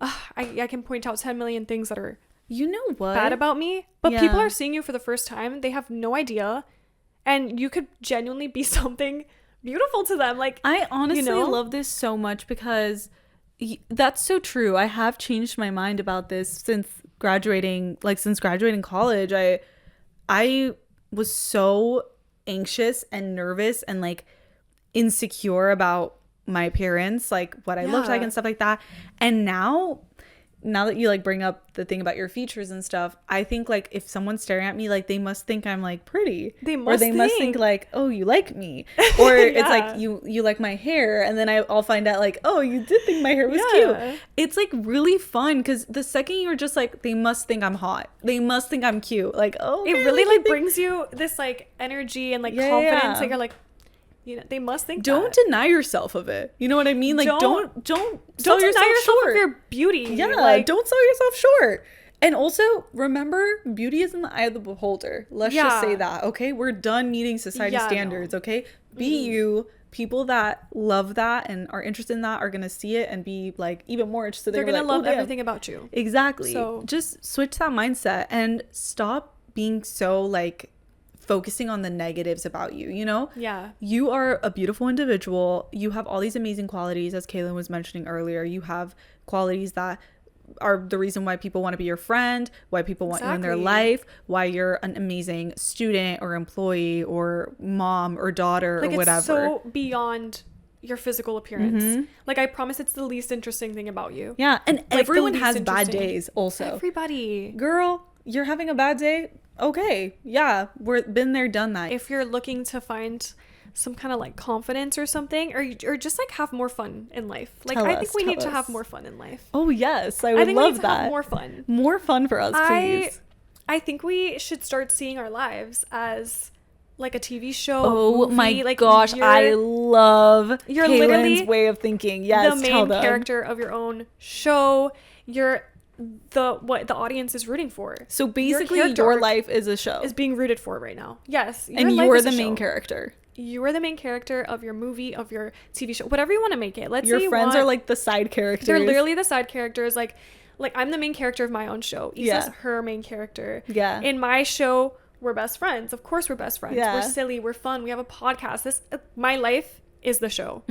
Speaker 2: I can point out 10 million things that are,
Speaker 3: you know what,
Speaker 2: bad about me, but people are seeing you for the first time. They have no idea, and you could genuinely be something beautiful to them. Like,
Speaker 3: I honestly love this so much because that's so true. I have changed my mind about this since graduating college. I was so anxious and nervous and like insecure about my appearance, like what I looked like and stuff like that. And now that you like bring up the thing about your features and stuff, I think like if someone's staring at me, like they must think I'm like pretty, must think like, oh, you like me, or it's like you like my hair, and then I'll find out like, oh, you did think my hair was cute. It's like really fun because the second you're just like, they must think I'm hot, they must think I'm cute, like, oh,
Speaker 2: it really like brings you this like energy and like confidence. Like you're like, you know, they must think
Speaker 3: don't deny yourself of it, you know what I mean? Like don't sell
Speaker 2: deny yourself
Speaker 3: short
Speaker 2: of your beauty.
Speaker 3: Like, don't sell yourself short. And also remember, beauty is in the eye of the beholder. Let's just say that, okay? We're done meeting society standards. Okay, be you. People that love that and are interested in that are gonna see it and be like even more interested.
Speaker 2: They're gonna love everything about you.
Speaker 3: Exactly.
Speaker 2: So
Speaker 3: just switch that mindset and stop being so like focusing on the negatives about you, you know?
Speaker 2: Yeah.
Speaker 3: You are a beautiful individual. You have all these amazing qualities, as Cailyn was mentioning earlier. You have qualities that are the reason why people want to be your friend, why people want you in their life, why you're an amazing student or employee or mom or daughter or whatever.
Speaker 2: It's so beyond your physical appearance. Like, I promise it's the least interesting thing about you.
Speaker 3: Yeah. And
Speaker 2: like,
Speaker 3: everyone has bad days also.
Speaker 2: Everybody.
Speaker 3: Girl, you're having a bad day? Okay, yeah, we're been there, done that.
Speaker 2: If you're looking to find some kind of like confidence or something, or just like have more fun in life, like I think we need to have more fun in life.
Speaker 3: Oh yes, I think love we need to have more fun for us, please.
Speaker 2: I think we should start seeing our lives as like a TV show.
Speaker 3: Oh my
Speaker 2: like,
Speaker 3: gosh, I love
Speaker 2: you're
Speaker 3: Cailyn's
Speaker 2: literally
Speaker 3: way of thinking. Yes,
Speaker 2: the main character of your own show. You're what the audience is rooting for.
Speaker 3: So basically your life is a show,
Speaker 2: is being rooted for right now. Yes,
Speaker 3: and you're the main character.
Speaker 2: You are the main character of your movie, of your TV show, whatever you want to make it. Let's
Speaker 3: your
Speaker 2: say
Speaker 3: friends are like the side characters.
Speaker 2: They're literally the side characters. Like I'm the main character of my own show. Isa's her main character.
Speaker 3: Yeah.
Speaker 2: In my show, we're best friends. Of course, we're best friends. We're silly. We're fun. We have a podcast. My life is the show,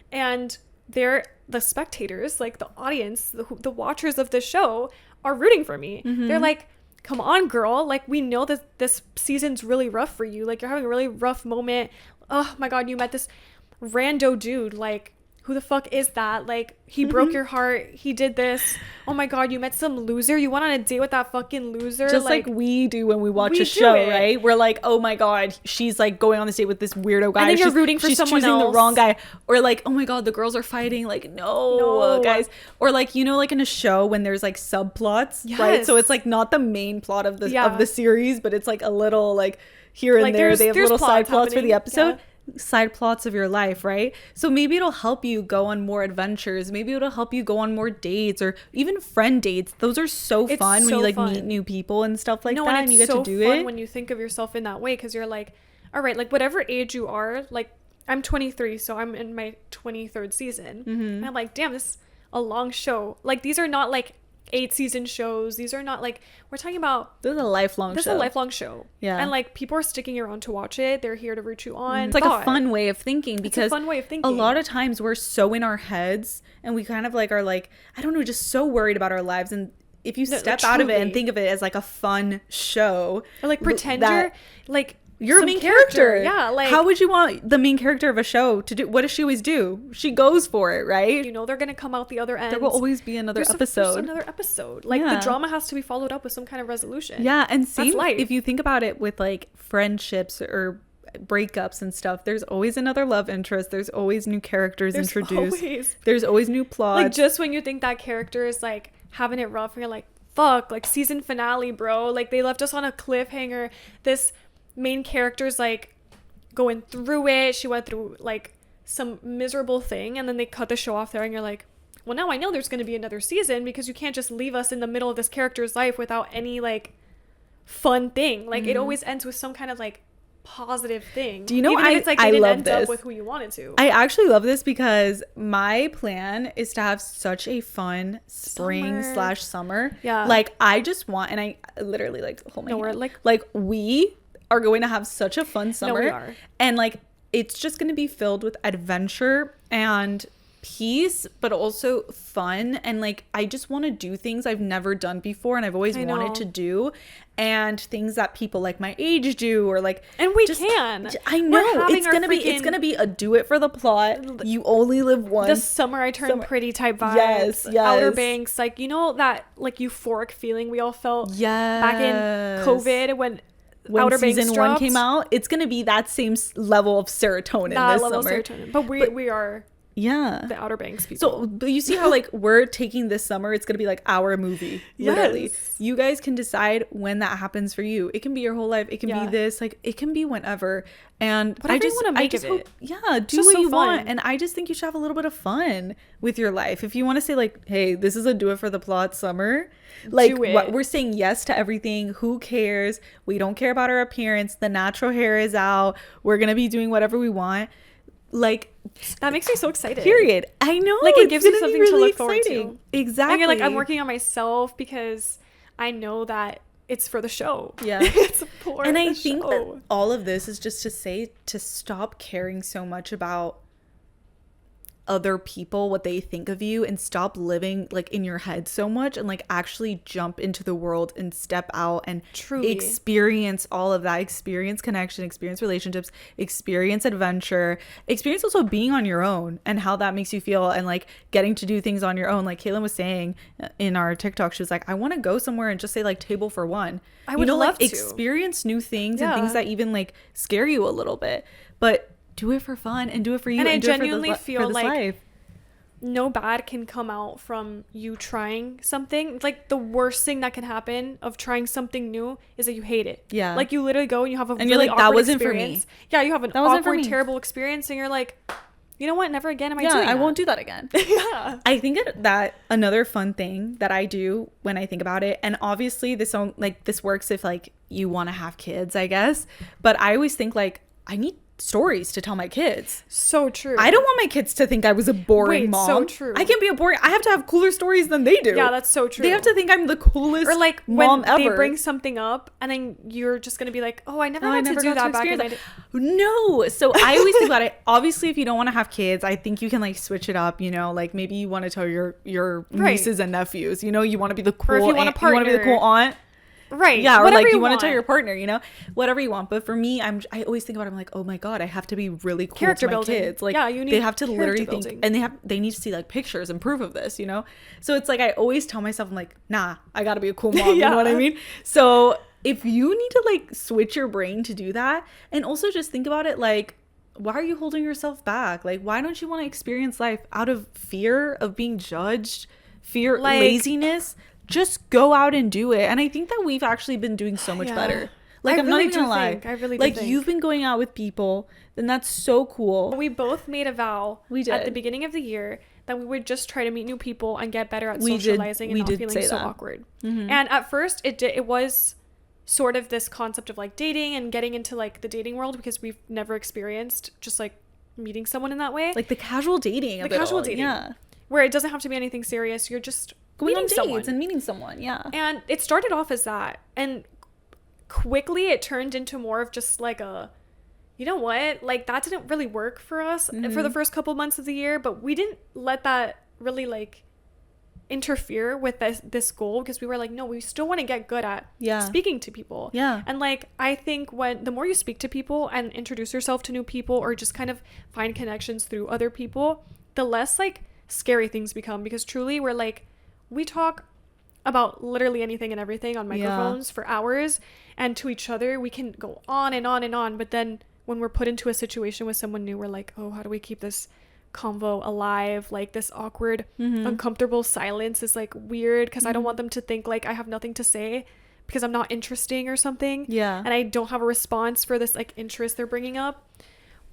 Speaker 2: and they're the spectators, like the audience, the watchers of the show are rooting for me. They're like, come on, girl, like we know that this season's really rough for you, like you're having a really rough moment. Oh my god, you met this rando dude, like who the fuck is that? Like he broke your heart, he did this. Oh my god, you met some loser, you went on a date with that fucking loser.
Speaker 3: Just like we do when we watch a show, right? We're like, oh my god, she's like going on this date with this weirdo guy,
Speaker 2: and then you're rooting for someone
Speaker 3: choosing
Speaker 2: else.
Speaker 3: The wrong guy. Or like, oh my god, the girls are fighting. Like no guys. Or like, you know, like in a show when there's like subplots, right? So it's like not the main plot of the series, but it's like a little like here and like there they have little side plots for the episode. Side plots of your life, right? So maybe it'll help you go on more adventures, maybe it'll help you go on more dates or even friend dates. Those are so fun when you like meet new people and stuff like that, and you get to do it
Speaker 2: when you think of yourself in that way, because you're like, all right, like whatever age you are, like I'm 23, so I'm in my 23rd season, and I'm like, damn, this is a long show. Like these are not like 8-season shows. These are not like, we're talking about,
Speaker 3: this is a lifelong
Speaker 2: show. Yeah. And like people are sticking around to watch it. They're here to root you on.
Speaker 3: It's like a fun way of thinking, because a lot of times we're so in our heads and we kind of like are like, I don't know, just so worried about our lives. And if you step out of it and think of it as like a fun show,
Speaker 2: or like pretend you're like
Speaker 3: you're a main character.
Speaker 2: Yeah, like
Speaker 3: how would you want the main character of a show to do? What does she always do? She goes for it, right?
Speaker 2: You know they're gonna come out the other end.
Speaker 3: There will always be another episode.
Speaker 2: There's another episode. Like the drama has to be followed up with some kind of resolution.
Speaker 3: Yeah, and same if you think about it with like friendships or breakups and stuff, there's always another love interest. There's always new characters introduced. There's always new plots.
Speaker 2: Like just when you think that character is like having it rough, and you're like, fuck, like season finale, bro. Like they left us on a cliffhanger. This main character's like going through it. She went through like some miserable thing, and then they cut the show off there, and you're like, well, now I know there's going to be another season, because you can't just leave us in the middle of this character's life without any like fun thing. Like it always ends with some kind of like positive thing.
Speaker 3: Do you know,
Speaker 2: even if it's like they didn't end up with who you wanted to.
Speaker 3: I actually love this because my plan is to have such a fun spring/summer.
Speaker 2: Yeah.
Speaker 3: Like I just want, and I literally like hold my hand.
Speaker 2: We're
Speaker 3: like we are going to have such a fun summer.
Speaker 2: No, we are.
Speaker 3: And like it's just going to be filled with adventure and peace, but also fun. And like I just want to do things I've never done before and I've always wanted to do, and things that people like my age do, or like,
Speaker 2: and we can.
Speaker 3: I know it's gonna be a do it for the plot, you only live once,
Speaker 2: the summer I turned pretty type vibes.
Speaker 3: Yes.
Speaker 2: Outer Banks, like, you know, that like euphoric feeling we all felt back in COVID when Outer
Speaker 3: season
Speaker 2: Banks
Speaker 3: 1 came out. It's gonna be that same level of serotonin this summer.
Speaker 2: But we are the Outer Banks people.
Speaker 3: So, but you see how like we're taking this summer, it's gonna be like our movie. Literally. You guys can decide when that happens for you. It can be your whole life. It can be this, like it can be whenever. And
Speaker 2: whatever
Speaker 3: I just
Speaker 2: want to make
Speaker 3: I just
Speaker 2: of
Speaker 3: hope,
Speaker 2: it.
Speaker 3: do what you want. And I just think you should have a little bit of fun with your life. If you want to say like, hey, this is a do it for the plot summer, like what we're saying yes to everything. Who cares? We don't care about our appearance. The natural hair is out. We're gonna be doing whatever we want. Like
Speaker 2: that makes me so excited.
Speaker 3: Period. I know.
Speaker 2: Like it gives you something to look forward to.
Speaker 3: Exactly.
Speaker 2: And you're like, I'm working on myself because I know that it's for the show.
Speaker 3: Yeah.
Speaker 2: It's for
Speaker 3: and
Speaker 2: the
Speaker 3: I think
Speaker 2: show.
Speaker 3: that all of this is just to say to stop caring so much about other people, what they think of you, and stop living like in your head so much, and like actually jump into the world and step out and
Speaker 2: truly
Speaker 3: experience all of that. Experience connection, experience relationships, experience adventure, experience also being on your own and how that makes you feel, and like getting to do things on your own. Like Cailyn was saying in our TikTok, she was like, I want to go somewhere and just say like table for one.
Speaker 2: I would love
Speaker 3: like
Speaker 2: to
Speaker 3: experience new things and things that even like scare you a little bit, but do it for fun and do it for you.
Speaker 2: And I
Speaker 3: do
Speaker 2: genuinely
Speaker 3: it for
Speaker 2: feel like
Speaker 3: life.
Speaker 2: No bad can come out from you trying something. It's like the worst thing that can happen of trying something new is that you hate it.
Speaker 3: Yeah.
Speaker 2: Like you literally go and you have a
Speaker 3: and
Speaker 2: really
Speaker 3: you're like,
Speaker 2: awkward
Speaker 3: that wasn't
Speaker 2: experience.
Speaker 3: for me.
Speaker 2: Yeah, you have an awkward, terrible experience, and you're like, you know what? Never again am I doing that.
Speaker 3: I won't do that again.
Speaker 2: Yeah.
Speaker 3: I think that another fun thing that I do when I think about it, and obviously this works if like you want to have kids, I guess, but I always think like I need stories to tell my kids.
Speaker 2: So true.
Speaker 3: I don't want my kids to think I was a boring mom.
Speaker 2: So true.
Speaker 3: I can't be a boring. I have to have cooler stories than they do.
Speaker 2: Yeah, that's so true.
Speaker 3: They have to think I'm the coolest
Speaker 2: or like
Speaker 3: mom
Speaker 2: when
Speaker 3: ever.
Speaker 2: they bring something up and then you're just gonna be like, oh, I never got to do that back in the day.
Speaker 3: No. So I always think about it. Obviously, if you don't want to have kids, I think you can like switch it up, you know, like maybe you want to tell your nieces and nephews, you know, you want to be the cool
Speaker 2: or if you want a partner.
Speaker 3: You want to be the cool aunt.
Speaker 2: Right.
Speaker 3: Yeah,
Speaker 2: whatever
Speaker 3: or like you
Speaker 2: want
Speaker 3: to tell your partner, you know, whatever you want. But for me, I always think about it, I'm like, oh my God, I have to be really cool
Speaker 2: character
Speaker 3: to my
Speaker 2: building.
Speaker 3: kids. Like,
Speaker 2: yeah, you need
Speaker 3: they have to literally think,
Speaker 2: building.
Speaker 3: and they need to see like pictures and proof of this, you know? So it's like, I always tell myself, I'm like, nah, I gotta be a cool mom.
Speaker 2: Yeah.
Speaker 3: You know what I mean? So if you need to like switch your brain to do that, and also just think about it, like, why are you holding yourself back? Like, why don't you want to experience life out of fear of being judged, laziness? Just go out and do it. And I think that we've actually been doing so much better. Like, I'm not even gonna lie.
Speaker 2: I really
Speaker 3: like, you've been going out with people, and that's so cool.
Speaker 2: We both made a vow at the beginning of the year that we would just try to meet new people and get better at socializing and not feeling so awkward. Mm-hmm. And at first, it was sort of this concept of like dating and getting into like the dating world, because we've never experienced just like meeting someone in that way.
Speaker 3: Like the casual dating.
Speaker 2: Yeah. Where it doesn't have to be anything serious. You're just
Speaker 3: going on dates and meeting someone. Yeah.
Speaker 2: And it started off as that, and quickly it turned into more of just like a, you know what, like that didn't really work for us for the first couple months of the year, but we didn't let that really like interfere with this goal, because we were like, no, we still want to get good at speaking to people.
Speaker 3: Yeah.
Speaker 2: And like, I think the more you speak to people and introduce yourself to new people, or just kind of find connections through other people, the less like scary things become, because truly we're like, we talk about literally anything and everything on microphones for hours, and to each other we can go on and on and on, but then when we're put into a situation with someone new, we're like, oh, how do we keep this convo alive? Like this awkward uncomfortable silence is like weird, because I don't want them to think like I have nothing to say because I'm not interesting or something, and I don't have a response for this like interest they're bringing up.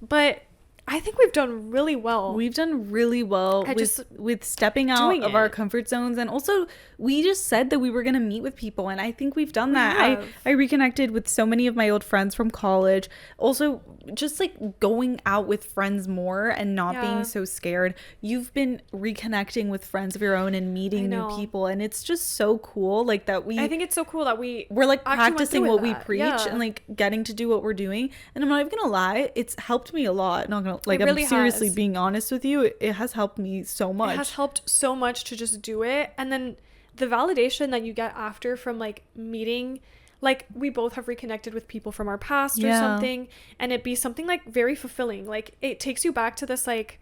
Speaker 2: But I think we've done really well.
Speaker 3: We've done really well with stepping out of our comfort zones. And also, we just said that we were going to meet with people. And I think we've done that. I reconnected with so many of my old friends from college. Also, just like going out with friends more and not being so scared. You've been reconnecting with friends of your own and meeting new people. And it's just so cool. Like that I
Speaker 2: think it's so cool that we're
Speaker 3: like practicing what we preach and like getting to do what we're doing. And I'm not even going to lie. It's helped me a lot. Not gonna like, I'm seriously being honest with you, it has helped me so much.
Speaker 2: It has helped so much to just do it. And then the validation that you get after from like meeting, like we both have reconnected with people from our past or something, and it be something like very fulfilling. Like it takes you back to this like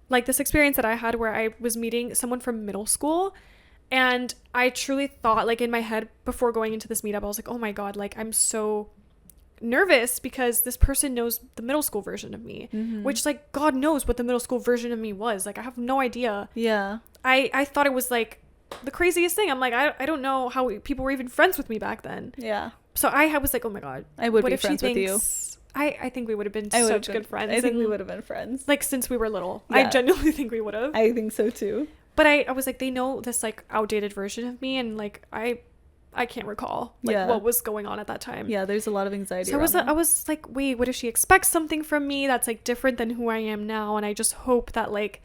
Speaker 2: this experience that I had where I was meeting someone from middle school, and I truly thought, like in my head before going into this meetup, I was like, oh my god, like I'm so nervous because this person knows the middle school version of me, which like God knows what the middle school version of me was. Like I have no idea. I thought it was like the craziest thing. I'm like, I don't know how people were even friends with me back then. So I was like, oh my god,
Speaker 3: I would be friends with you.
Speaker 2: I think we would have been such good friends.
Speaker 3: I think we would have been friends,
Speaker 2: like since we were little. I genuinely think we would have.
Speaker 3: I think so too.
Speaker 2: But I was like, they know this like outdated version of me, and like I can't recall like what was going on at that time.
Speaker 3: There's a lot of anxiety.
Speaker 2: So I was like, wait, what if she expects something from me that's like different than who I am now? And I just hope that like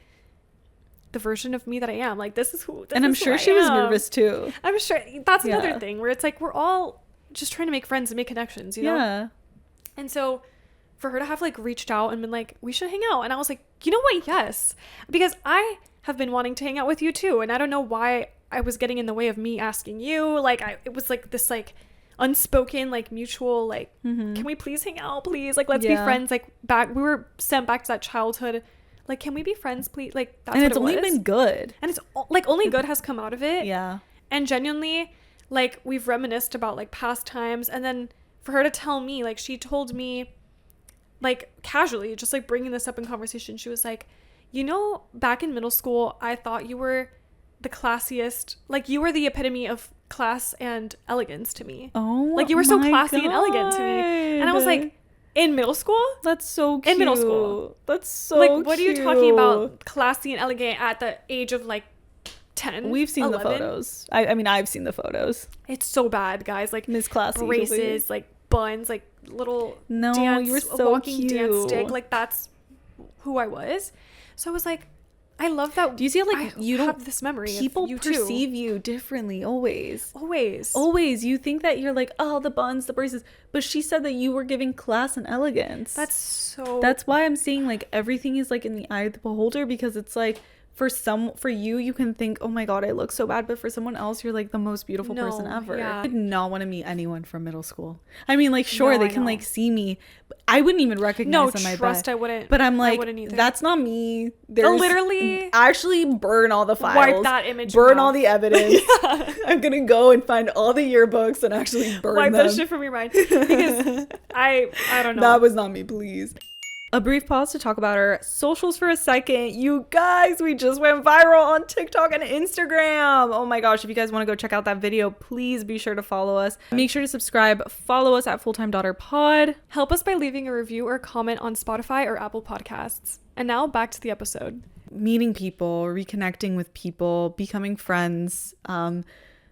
Speaker 2: the version of me that I am, like this is who. And I'm sure she was nervous too. I'm sure that's another thing where it's like we're all just trying to make friends and make connections, you know? And so for her to have like reached out and been like, we should hang out, and I was like, you know what? Yes, because I have been wanting to hang out with you too, and I don't know why I was getting in the way of me asking you. Like it was like this like unspoken like mutual like can we please hang out, please, like let's be friends. Like we were sent back to that childhood, like can we be friends please, like that's and what it's only been good, and it's like only good has come out of it. And genuinely like we've reminisced about like past times, and then for her to tell me, like she told me like casually, just like bringing this up in conversation, she was like, you know, back in middle school I thought you were the classiest, like you were the epitome of class and elegance to me. Like you were so classy and elegant to me, and I was like, in middle school? That's so cute. In middle school, that's so like what cute. Are you talking about classy and elegant at the age of like 10? We've seen 11? The photos. I mean I've seen the photos. It's so bad, guys. Like Miss Classy braces, like buns, like little dance, you were so walking cute. Dance stick, like that's who I was. So I was like, I love that. Do you see how like you don't have this memory? People perceive you differently always. You think that you're like, oh, the buns, the braces, but she said that you were giving class and elegance. That's why I'm saying like everything is like in the eye of the beholder, because it's like for you can think, oh my god, I look so bad, but for someone else you're like the most beautiful person ever. I did not want to meet anyone from middle school. I mean, like sure, they can like see me, but I wouldn't even recognize them. I wouldn't. But I'm like, that's not me. They'll literally actually burn all the files, wipe that image, burn all the evidence. I'm gonna go and find all the yearbooks and actually burn them. Wipe that shit from your mind, because I don't know. That was not me, please. A brief pause to talk about our socials for a second. You guys, we just went viral on TikTok and Instagram. Oh my gosh, if you guys want to go check out that video, please be sure to follow us. Make sure to subscribe. Follow us at Fulltime Daughter Pod. Help us by leaving a review or comment on Spotify or Apple Podcasts. And now back to the episode. Meeting people, reconnecting with people, becoming friends,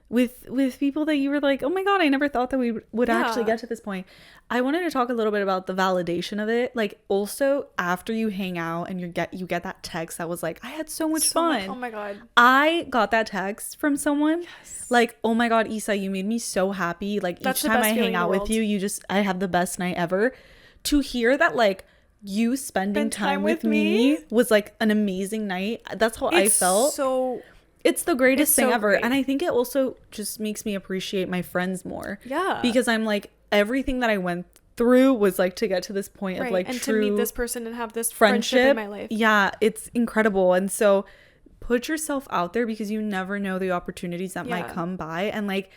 Speaker 2: with people that you were like, oh my god, I never thought that we would actually get to this point. I wanted to talk a little bit about the validation of it. Like also after you hang out and you get that text that was like, I had so much fun. Oh my god. I got that text from someone like, oh my god, Isa, you made me so happy. Like each time I hang out with you, I have the best night ever. To hear that like you spending time with me was like an amazing night. That's how I felt. It's the greatest thing ever. And I think it also just makes me appreciate my friends more. Yeah. Because I'm like, everything that I went through was like to get to this point of like and true to meet this person and have this friendship in my life. Yeah, it's incredible. And so put yourself out there, because you never know the opportunities that might come by. And like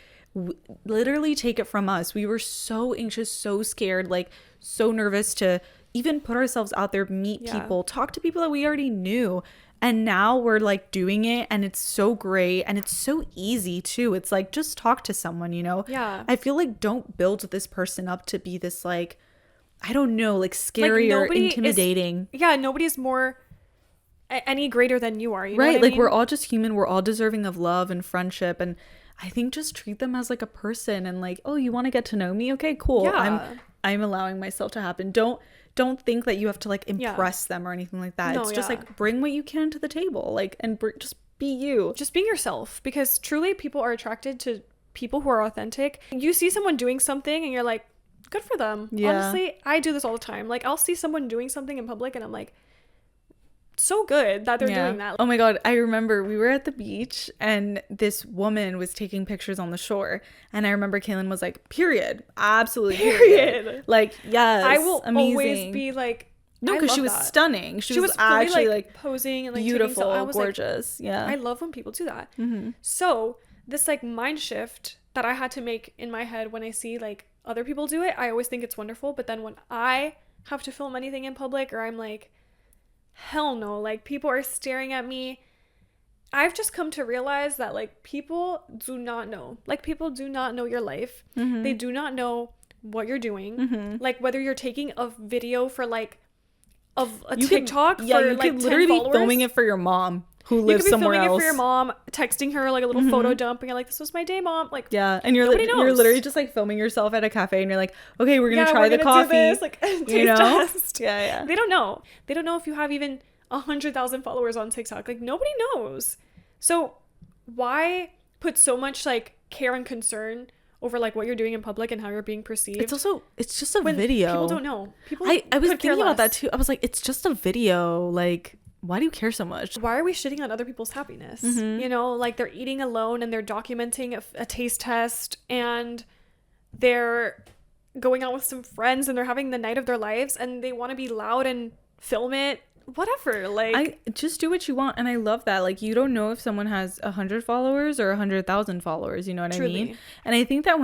Speaker 2: literally take it from us. We were so anxious, so scared, like so nervous to even put ourselves out there, meet people, talk to people that we already knew. And now we're like doing it, and it's so great, and it's so easy too. It's like, just talk to someone, you know? Yeah. I feel like don't build this person up to be this like
Speaker 3: I don't know, like scary or intimidating.
Speaker 2: Nobody's more any greater than you are, you know
Speaker 3: right?
Speaker 2: what I
Speaker 3: Like
Speaker 2: mean?
Speaker 3: we're all just human. We're all deserving of love and friendship, and I think just treat them as like a person and like, oh, you want to get to know me? Okay, cool.
Speaker 2: Yeah.
Speaker 3: I'm allowing myself to happen. Don't think that you have to like impress them or anything like that. It's just like bring what you can to the table, like, and just be you.
Speaker 2: Just being yourself, because truly people are attracted to people who are authentic. You see someone doing something and you're like, good for them. Yeah. Honestly, I do this all the time. Like, I'll see someone doing something in public and I'm like, so good that they're doing that.
Speaker 3: Oh my god, I remember we were at the beach and this woman was taking pictures on the shore, and I remember Cailyn was like, period, absolutely period. Like, yes,
Speaker 2: I will
Speaker 3: amazing.
Speaker 2: always be like,
Speaker 3: no, because she was stunning. She was actually like
Speaker 2: posing and like
Speaker 3: beautiful,
Speaker 2: I was
Speaker 3: gorgeous.
Speaker 2: Like, I love when people do that. So this like mind shift that I had to make in my head when I see like other people do it, I always think it's wonderful, but then when I have to film anything in public, or I'm like, hell no, like people are staring at me, I've just come to realize that like people do not know your life. They do not know what you're doing. Like whether you're taking a video for like of a TikTok for
Speaker 3: you
Speaker 2: like
Speaker 3: could literally
Speaker 2: 10
Speaker 3: be filming it for your mom who lives somewhere else.
Speaker 2: You could be filming it for your mom, texting her like a little photo dump, and you're like, this was my day, mom. Like,
Speaker 3: yeah, and you're literally just like filming yourself at a cafe, and you're like, okay, we're gonna try the coffee.
Speaker 2: This, like,
Speaker 3: you know?
Speaker 2: Test. Yeah. They don't know if you have even 100,000 followers on TikTok. Like, nobody knows. So why put so much like care and concern over like what you're doing in public and how you're being perceived?
Speaker 3: It's just a video.
Speaker 2: People don't know.
Speaker 3: I was thinking about that too. I was like, it's just a video. Like, why do you care so much?
Speaker 2: Why are we shitting on other people's happiness? You know, like they're eating alone and they're documenting a taste test, and they're going out with some friends and they're having the night of their lives, and they want to be loud and film it. Whatever, like,
Speaker 3: I just do what you want. And I love that. Like, you don't know if someone has 100 followers or 100,000 followers, you know what I mean? And I think that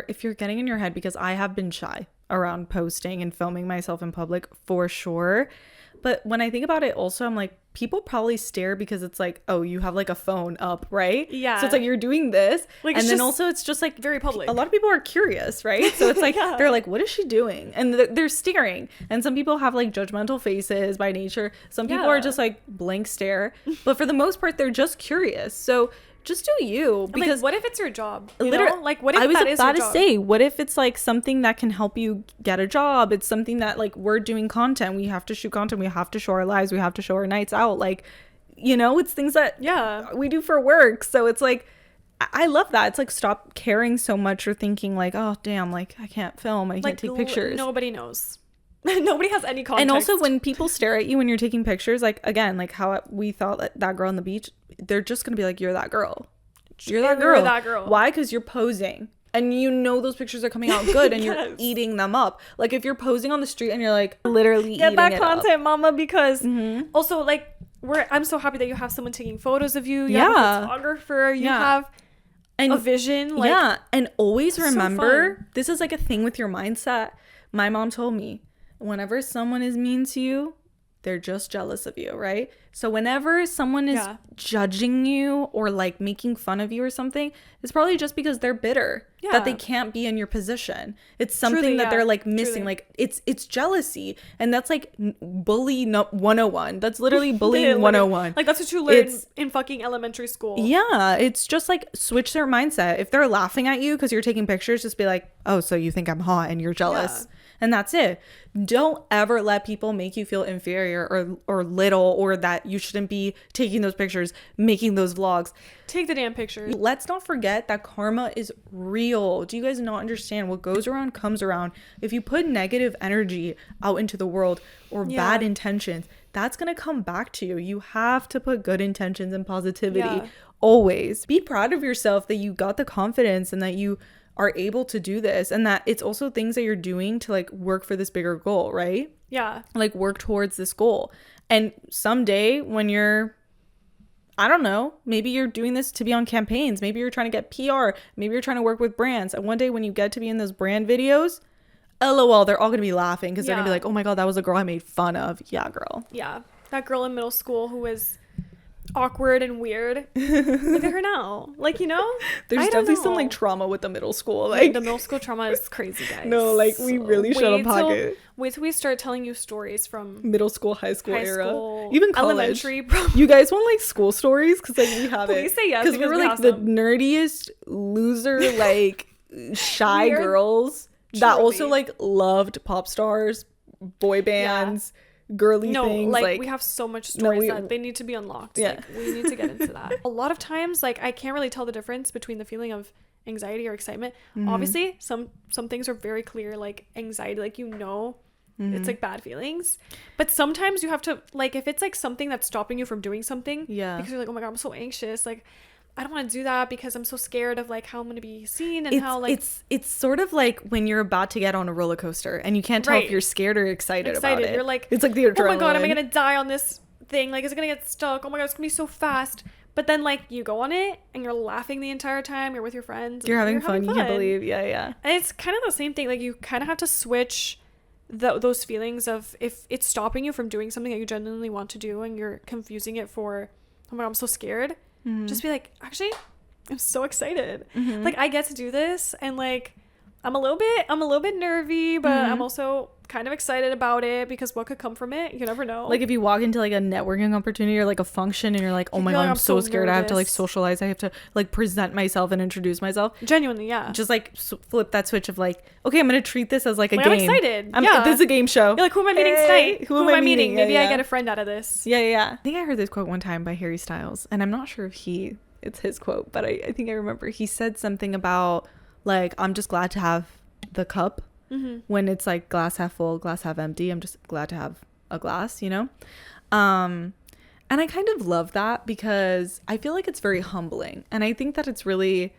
Speaker 3: if you're getting in your head, because I have been shy around posting and filming myself in public for sure, but when I think about it also, I'm like, people probably stare because it's like, oh, you have like a phone up, right?
Speaker 2: Yeah.
Speaker 3: So it's like you're doing this, like, and then also it's just like
Speaker 2: very public.
Speaker 3: A lot of people are curious, right? So it's like they're like, what is she doing? And they're staring. And some people have like judgmental faces by nature. Some people are just like blank stare. But for the most part, they're just curious. So just do you, because
Speaker 2: like, what if it's your job? Literally, like, what if that is your job? I was about to
Speaker 3: say, what if it's like something that can help you get a job? It's something that like, we're doing content, we have to shoot content, we have to show our lives, we have to show our nights out, like, you know, it's things that we do for work. So it's like, I love that. It's like, stop caring so much or thinking like, oh damn, like I can't film, I can't take pictures.
Speaker 2: Nobody knows. Nobody has any context.
Speaker 3: And also when people stare at you when you're taking pictures, like, again, like how we thought that girl on the beach, they're just gonna be like, you're that girl. You're that girl. Why? Because you're posing and you know those pictures are coming out good, and you're eating them up. Like, if you're posing on the street and you're like literally
Speaker 2: get
Speaker 3: eating
Speaker 2: that
Speaker 3: it
Speaker 2: content
Speaker 3: up.
Speaker 2: Mama, because also like I'm so happy that you have someone taking photos of you. You have a photographer, you have a vision, like,
Speaker 3: and always remember, this is like a thing with your mindset. My mom told me, whenever someone is mean to you, they're just jealous of you, right? So whenever someone is judging you or like making fun of you or something, it's probably just because they're bitter that they can't be in your position. It's something that they're like missing. Like, it's jealousy, and that's like bully 101. That's literally bullying 101.
Speaker 2: Like, that's what you learn in fucking elementary school.
Speaker 3: Yeah, it's just like, switch their mindset. If they're laughing at you because you're taking pictures, just be like, oh, so you think I'm hot and you're jealous. And that's it. Don't ever let people make you feel inferior or little, or that you shouldn't be taking those pictures, making those vlogs.
Speaker 2: Take the damn pictures.
Speaker 3: Let's not forget that karma is real. Do you guys not understand? What goes around comes around. If you put negative energy out into the world or bad intentions, that's going to come back to you. You have to put good intentions and positivity always. Be proud of yourself that you got the confidence and that you are able to do this, and that it's also things that you're doing to like work for this bigger goal, right?
Speaker 2: Yeah.
Speaker 3: Like, work towards this goal. And someday when you're, I don't know, maybe you're doing this to be on campaigns, maybe you're trying to get PR, maybe you're trying to work with brands, and one day when you get to be in those brand videos, LOL, they're all gonna be laughing because they're gonna be like, oh my god, that was a girl I made fun of. Yeah, girl.
Speaker 2: Yeah, that girl in middle school who was awkward and weird. Look at her now. Like, you know,
Speaker 3: there's definitely some like trauma with the middle school. Like
Speaker 2: the middle school trauma is crazy, guys.
Speaker 3: No, like we really shut a pocket.
Speaker 2: Wait till we start telling you stories from
Speaker 3: middle school, high school era, even college.
Speaker 2: Elementary.
Speaker 3: You guys want like school stories? Because like we have
Speaker 2: Please say yes,
Speaker 3: because we were like the nerdiest loser, like shy girls that also like loved pop stars, boy bands. Girly things.
Speaker 2: Like we have so much stories that they need to be unlocked.
Speaker 3: Yeah.
Speaker 2: Like, we need to get into that. A lot of times, like, I can't really tell the difference between the feeling of anxiety or excitement. Obviously, some things are very clear, like anxiety, like, you know, it's like bad feelings. But sometimes you have to, like, if it's like something that's stopping you from doing something, because you're like, oh my god, I'm so anxious, like I don't want to do that because I'm so scared of like how I'm going to be seen and how like
Speaker 3: it's sort of like when you're about to get on a roller coaster and you can't tell if you're scared or excited about it.
Speaker 2: You're like,
Speaker 3: it's like the adrenaline.
Speaker 2: Oh my god, am I going to die on this thing? Like, is it going to get stuck? Oh my god, it's going to be so fast. But then like you go on it and you're laughing the entire time. You're with your friends.
Speaker 3: You're having fun. You can't believe. Yeah.
Speaker 2: And it's kind of the same thing. Like, you kind of have to switch those feelings of if it's stopping you from doing something that you genuinely want to do and you're confusing it for, oh my god, I'm so scared. Just be like, actually, I'm so excited. Like, I get to do this, and like I'm a little bit nervy, but I'm also kind of excited about it because what could come from it, you never know.
Speaker 3: Like if you walk into like a networking opportunity or like a function and you're like, oh my god, I'm so scared, nervous. I have to like socialize, I have to like present myself and introduce myself.
Speaker 2: Genuinely, yeah.
Speaker 3: Just like flip that switch of like, okay, I'm gonna treat this as like a game.
Speaker 2: I'm excited.
Speaker 3: This is a game show.
Speaker 2: You're like, who am I meeting tonight? Who am I meeting? Maybe I get a friend out of this.
Speaker 3: Yeah. I think I heard this quote one time by Harry Styles, and I'm not sure if it's his quote, but I think I remember he said something about like, I'm just glad to have the cup when it's like glass half full, glass half empty. I'm just glad to have a glass, you know? And I kind of love that because I feel like it's very humbling. And I think that it's really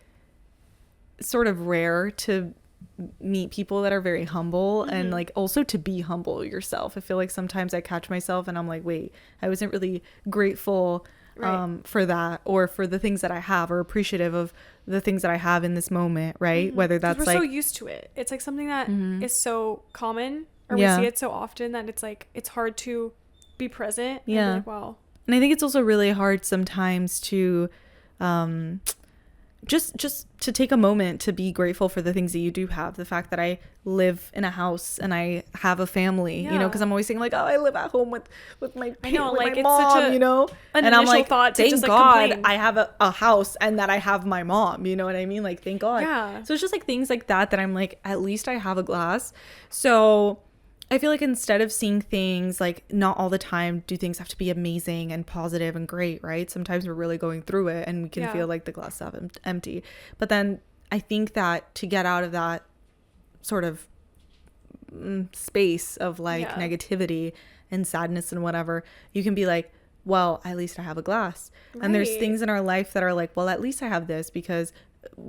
Speaker 3: sort of rare to meet people that are very humble and like also to be humble yourself. I feel like sometimes I catch myself and I'm like, wait, I wasn't really grateful for that, or for the things that I have, or appreciative of the things that I have in this moment, right? Whether that's
Speaker 2: we're
Speaker 3: like,
Speaker 2: so used to it. It's like something that is so common, or we see it so often that it's like it's hard to be present. And be like, wow. And
Speaker 3: I think it's also really hard sometimes to just to take a moment to be grateful for the things that you do have. The fact that I live in a house and I have a family, you know, because I'm always saying like, oh, I live at home with my
Speaker 2: it's
Speaker 3: mom,
Speaker 2: such a,
Speaker 3: you know,
Speaker 2: and
Speaker 3: I'm like,
Speaker 2: thought to
Speaker 3: thank
Speaker 2: just, like,
Speaker 3: God
Speaker 2: complain.
Speaker 3: I have a house and that I have my mom, you know what I mean? Like, thank God.
Speaker 2: Yeah.
Speaker 3: So it's just like things like that I'm like, at least I have a glass. So I feel like instead of seeing things like, not all the time do things have to be amazing and positive and great, right? Sometimes we're really going through it and we can feel like the glass half empty. But then I think that to get out of that sort of space of like negativity and sadness and whatever, you can be like, well, at least I have a glass. Right. And there's things in our life that are like, well, at least I have this because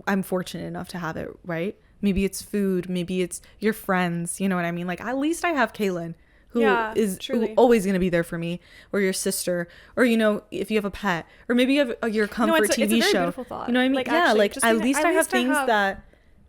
Speaker 3: I'm fortunate enough to have it, right? Maybe it's food, maybe it's your friends, you know what I mean? Like, at least I have Cailyn, who is always going to be there for me, or your sister, or, you know, if you have a pet, or maybe you have your comfort TV
Speaker 2: it's a
Speaker 3: show.
Speaker 2: beautiful thought.
Speaker 3: You know what I mean?
Speaker 2: Like,
Speaker 3: yeah,
Speaker 2: actually,
Speaker 3: like at least I have things that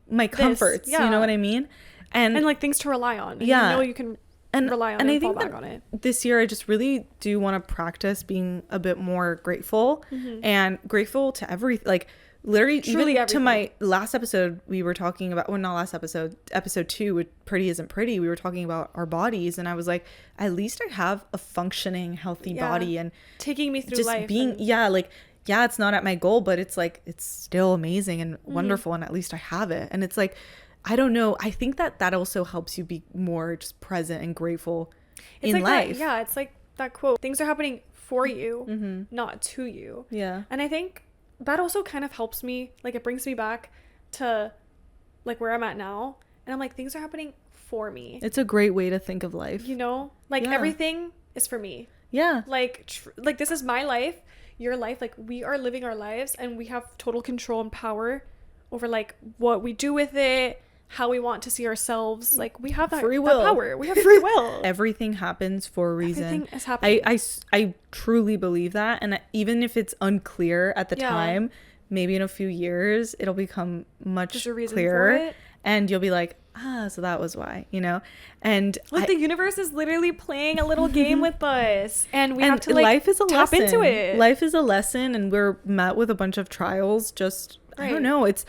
Speaker 3: my comforts, you know what I mean? And
Speaker 2: like things to rely on. And
Speaker 3: yeah.
Speaker 2: You know you can rely on and fall back on it.
Speaker 3: This year I just really do want to practice being a bit more grateful and grateful to everything. Like, literally, truly even everything. To my last episode, we were talking about, well, not last episode 2 with Pretty Isn't Pretty, we were talking about our bodies, and I was like, at least I have a functioning, healthy body, and
Speaker 2: taking me through
Speaker 3: just
Speaker 2: life
Speaker 3: being it's not at my goal, but it's like, it's still amazing and wonderful, and at least I have it. And it's like, I don't know, I think that also helps you be more just present and grateful in life.
Speaker 2: It's like that quote, things are happening for you, not to you. And I think that also kind of helps me, like, it brings me back to like where I'm at now, and I'm like, things are happening for me.
Speaker 3: It's a great way to think of life,
Speaker 2: you know, like everything is for me. Like like this is my life, your life, like we are living our lives and we have total control and power over like what we do with it, how we want to see ourselves. Like, we have that free will, that power. We have free will.
Speaker 3: Everything happens for a reason.
Speaker 2: Everything is happening.
Speaker 3: I truly believe that, and even if it's unclear at the time, maybe in a few years it'll become much clearer, and you'll be like, So that was why, you know. And
Speaker 2: like the universe is literally playing a little game with us, and we have to like
Speaker 3: life is a
Speaker 2: tap
Speaker 3: lesson.
Speaker 2: into it.
Speaker 3: Life is a lesson, and we're met with a bunch of trials. Just I don't know, it's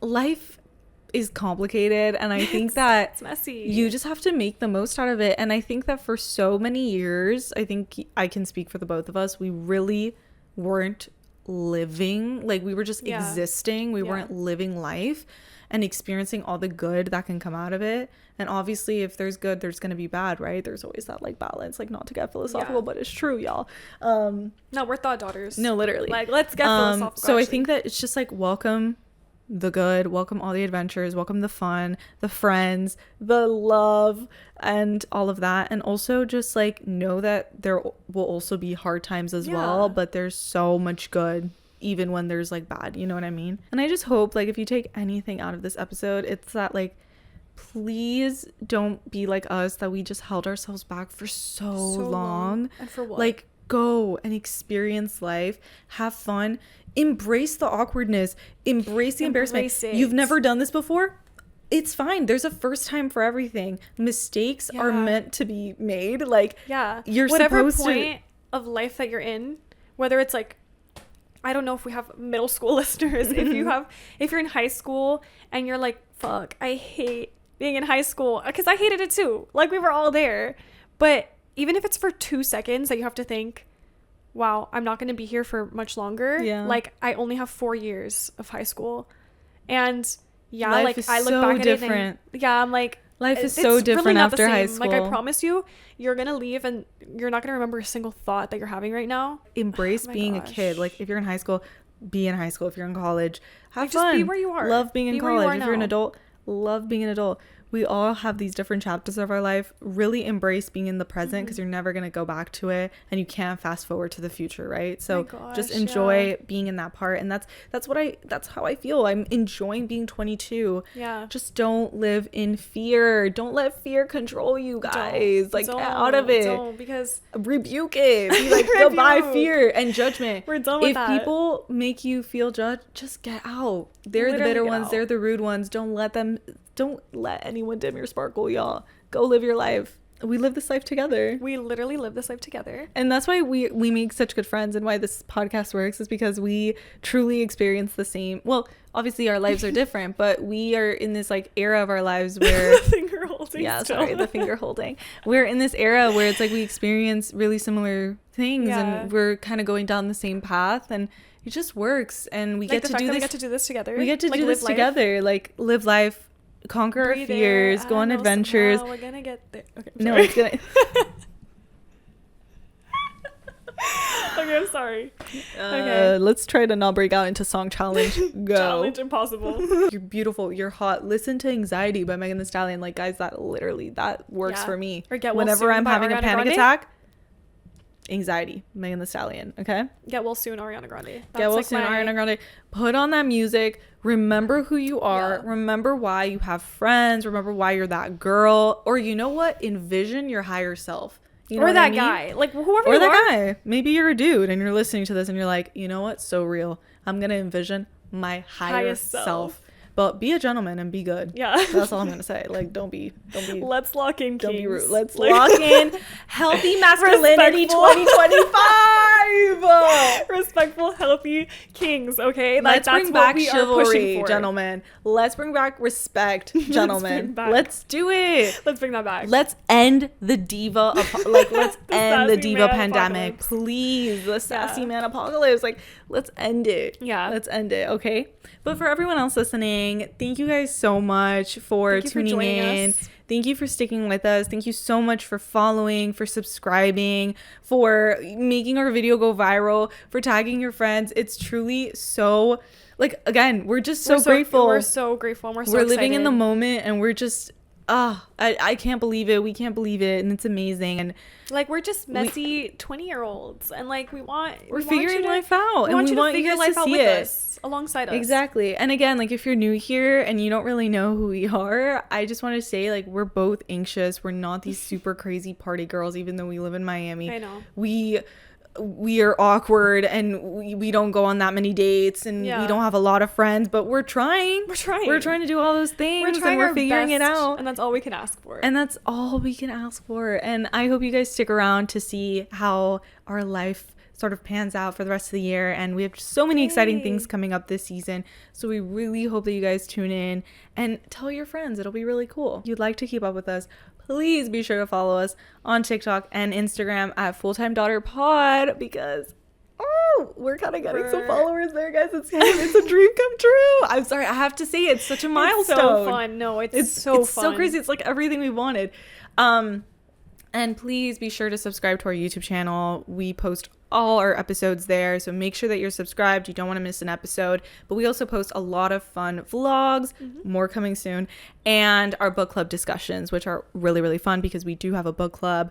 Speaker 3: life is complicated, and I think that
Speaker 2: it's messy.
Speaker 3: You just have to make the most out of it. And I think that for so many years, I think I can speak for the both of us, we really weren't living, like we were just existing. We weren't living life and experiencing all the good that can come out of it. And obviously if there's good, there's gonna be bad, right? There's always that like balance, like not to get philosophical, but it's true, y'all.
Speaker 2: No, we're thought daughters.
Speaker 3: No, literally,
Speaker 2: like let's get philosophical.
Speaker 3: So actually, I think that it's just like welcome the good, welcome all the adventures, welcome the fun, the friends, the love, and all of that. And also just like know that there will also be hard times as well, but there's so much good even when there's like bad, you know what I mean? And I just hope like if you take anything out of this episode, it's that like please don't be like us, that we just held ourselves back for so long. And for what? Like go and experience life, have fun, embrace the awkwardness, embrace the embarrassment. You've never done this before? It's fine. There's a first time for everything. Mistakes are meant to be made. Like you're
Speaker 2: whatever
Speaker 3: supposed
Speaker 2: point of life that you're in, whether it's like, I don't know if we have middle school listeners, if you're in high school and you're like, fuck, I hate being in high school, because I hated it too, like we were all there. But even if it's for 2 seconds that you have to think, wow, I'm not going to be here for much longer. Like I only have 4 years of high school, and life like I look so back different. At it and, I'm like,
Speaker 3: life is so different really after high school.
Speaker 2: Like I promise you, you're gonna leave and you're not gonna remember a single thought that you're having right now.
Speaker 3: Embrace being a kid. Like if you're in high school, be in high school. If you're in college, have
Speaker 2: like,
Speaker 3: fun.
Speaker 2: Just be where you are.
Speaker 3: Love being in college. If you're an adult, love being an adult. We all have these different chapters of our life. Really embrace being in the present, because you're never going to go back to it, and you can't fast forward to the future, right? So just enjoy being in that part. And that's how I feel. I'm enjoying being 22. Just don't live in fear. Don't let fear control you guys. Get out of it.
Speaker 2: Don't, because
Speaker 3: rebuke it. Be like, goodbye fear and judgment.
Speaker 2: We're done with that.
Speaker 3: If people make you feel judged, just get out. They're literally the bitter ones. They're the rude ones. Don't let anyone dim your sparkle, y'all. Go live your life. We live this life together.
Speaker 2: We literally live this life together.
Speaker 3: And that's why we make such good friends, and why this podcast works is because we truly experience the same. Well, obviously our lives are different, but we are in this like era of our lives where
Speaker 2: the finger holding.
Speaker 3: The finger holding. We're in this era where it's like we experience really similar things, and we're kind of going down the same path, and it just works. And we get to do this.
Speaker 2: We get to do this together.
Speaker 3: We get to do this together. Like live life. Conquer our fears, go on adventures.
Speaker 2: We're gonna get there. Okay,
Speaker 3: no, it's gonna.
Speaker 2: Okay, I'm sorry. Okay,
Speaker 3: let's try to not break out into song challenge. Go.
Speaker 2: Challenge impossible.
Speaker 3: You're beautiful. You're hot. Listen to "Anxiety" by Megan Thee Stallion. Like, guys, that works for me.
Speaker 2: Or Get
Speaker 3: Well Whenever
Speaker 2: Soon
Speaker 3: I'm
Speaker 2: by
Speaker 3: having
Speaker 2: Ariana
Speaker 3: a panic
Speaker 2: Grande?
Speaker 3: attack. Anxiety, Megan Thee Stallion. Okay.
Speaker 2: Get Well Soon, Ariana Grande. That's
Speaker 3: Get Well Soon, Ariana Grande. Put on that music. Remember who you are. Remember why you have friends. Remember why you're that girl. Or you know what? Envision your higher self. You know
Speaker 2: or
Speaker 3: what
Speaker 2: that
Speaker 3: I mean?
Speaker 2: guy. Like whoever
Speaker 3: or
Speaker 2: you
Speaker 3: that
Speaker 2: are.
Speaker 3: guy. Maybe you're a dude and you're listening to this and you're like, you know what? So real. I'm gonna envision my higher self. But be a gentleman and be good.
Speaker 2: Yeah.
Speaker 3: That's all I'm gonna say. Like, don't be.
Speaker 2: Let's lock in.
Speaker 3: Don't be rude.
Speaker 2: Kings.
Speaker 3: Let's lock in healthy masculinity 2025.
Speaker 2: Respectful, healthy kings. Okay.
Speaker 3: Let's
Speaker 2: that's
Speaker 3: bring back
Speaker 2: what we
Speaker 3: chivalry, gentlemen. Let's bring back respect, gentlemen. Let's do it.
Speaker 2: Let's bring that back.
Speaker 3: Let's end the diva. Let's end the diva pandemic,
Speaker 2: apocalypse.
Speaker 3: Please. The sassy man apocalypse. Like, let's end it.
Speaker 2: Yeah.
Speaker 3: Let's end it. Okay. But for everyone else listening, thank you guys so much for tuning in. Thank you for sticking with us. Thank you so much for following, for subscribing, for making our video go viral, for tagging your friends. It's truly so, like, again, we're just so grateful.
Speaker 2: We're so grateful. We're
Speaker 3: living in the moment, and we're just, I can't believe it. We can't believe it. And it's amazing. And
Speaker 2: like, we're just messy 20-year-olds. And like, we're
Speaker 3: figuring life out. And we want you guys to see it.
Speaker 2: Alongside us.
Speaker 3: Exactly. And again, like, if you're new here and you don't really know who we are, I just want to say, like, we're both anxious. We're not these super crazy party girls, even though we live in Miami.
Speaker 2: I know.
Speaker 3: We we are awkward and we don't go on that many dates and we don't have a lot of friends, but we're trying to do all those things, and we're figuring it out,
Speaker 2: and that's all we can ask for.
Speaker 3: And I hope you guys stick around to see how our life sort of pans out for the rest of the year, and we have so many exciting things coming up this season, so we really hope that you guys tune in and tell your friends. It'll be really cool. If you'd like to keep up with us, please be sure to follow us on TikTok and Instagram at Fulltime Daughter Pod, because we're kind of getting some followers there, guys. It's a dream come true. I'm sorry, I have to say, it's such a milestone.
Speaker 2: It's so fun. No, it's so fun.
Speaker 3: It's so crazy. It's like everything we wanted. And please be sure to subscribe to our YouTube channel. We post all our episodes there, so make sure that you're subscribed. You don't want to miss an episode. But we also post a lot of fun vlogs, more coming soon, and our book club discussions, which are really, really fun because we do have a book club.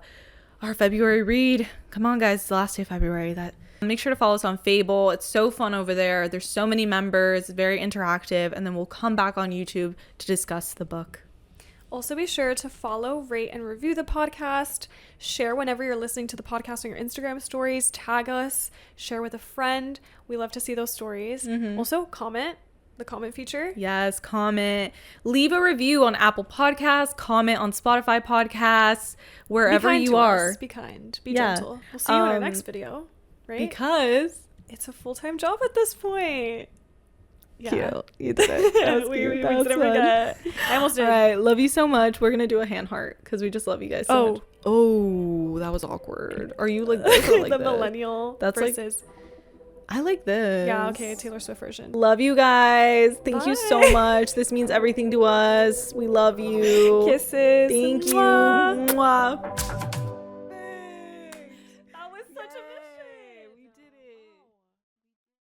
Speaker 3: Our February read, come on guys, it's the last day of February. Make sure to follow us on Fable. It's so fun over there. There's so many members, very interactive, and then we'll come back on YouTube to discuss the book.
Speaker 2: Also, be sure to follow, rate, and review the podcast. Share whenever you're listening to the podcast on your Instagram stories. Tag us. Share with a friend. We love to see those stories. Also, comment. The comment feature.
Speaker 3: Yes, comment. Leave a review on Apple Podcasts. Comment on Spotify Podcasts. Wherever you are.
Speaker 2: Be kind. Be gentle. We'll see you in our next video. Right?
Speaker 3: Because
Speaker 2: it's a full-time job at this point.
Speaker 3: Yeah. Cute. You did it. That was cute.
Speaker 2: We didn't forget. I almost did.
Speaker 3: All right. Love you so much. We're going to do a hand heart because we just love you guys so much. Oh, that was awkward. Are you like this or like
Speaker 2: the
Speaker 3: this?
Speaker 2: millennial
Speaker 3: That's
Speaker 2: versus...
Speaker 3: I like this.
Speaker 2: Yeah, okay. Taylor Swift version.
Speaker 3: Love you guys. Thank you so much. This means everything to us. We love you.
Speaker 2: Kisses.
Speaker 3: Thank you.
Speaker 2: Mwah.
Speaker 3: Mwah.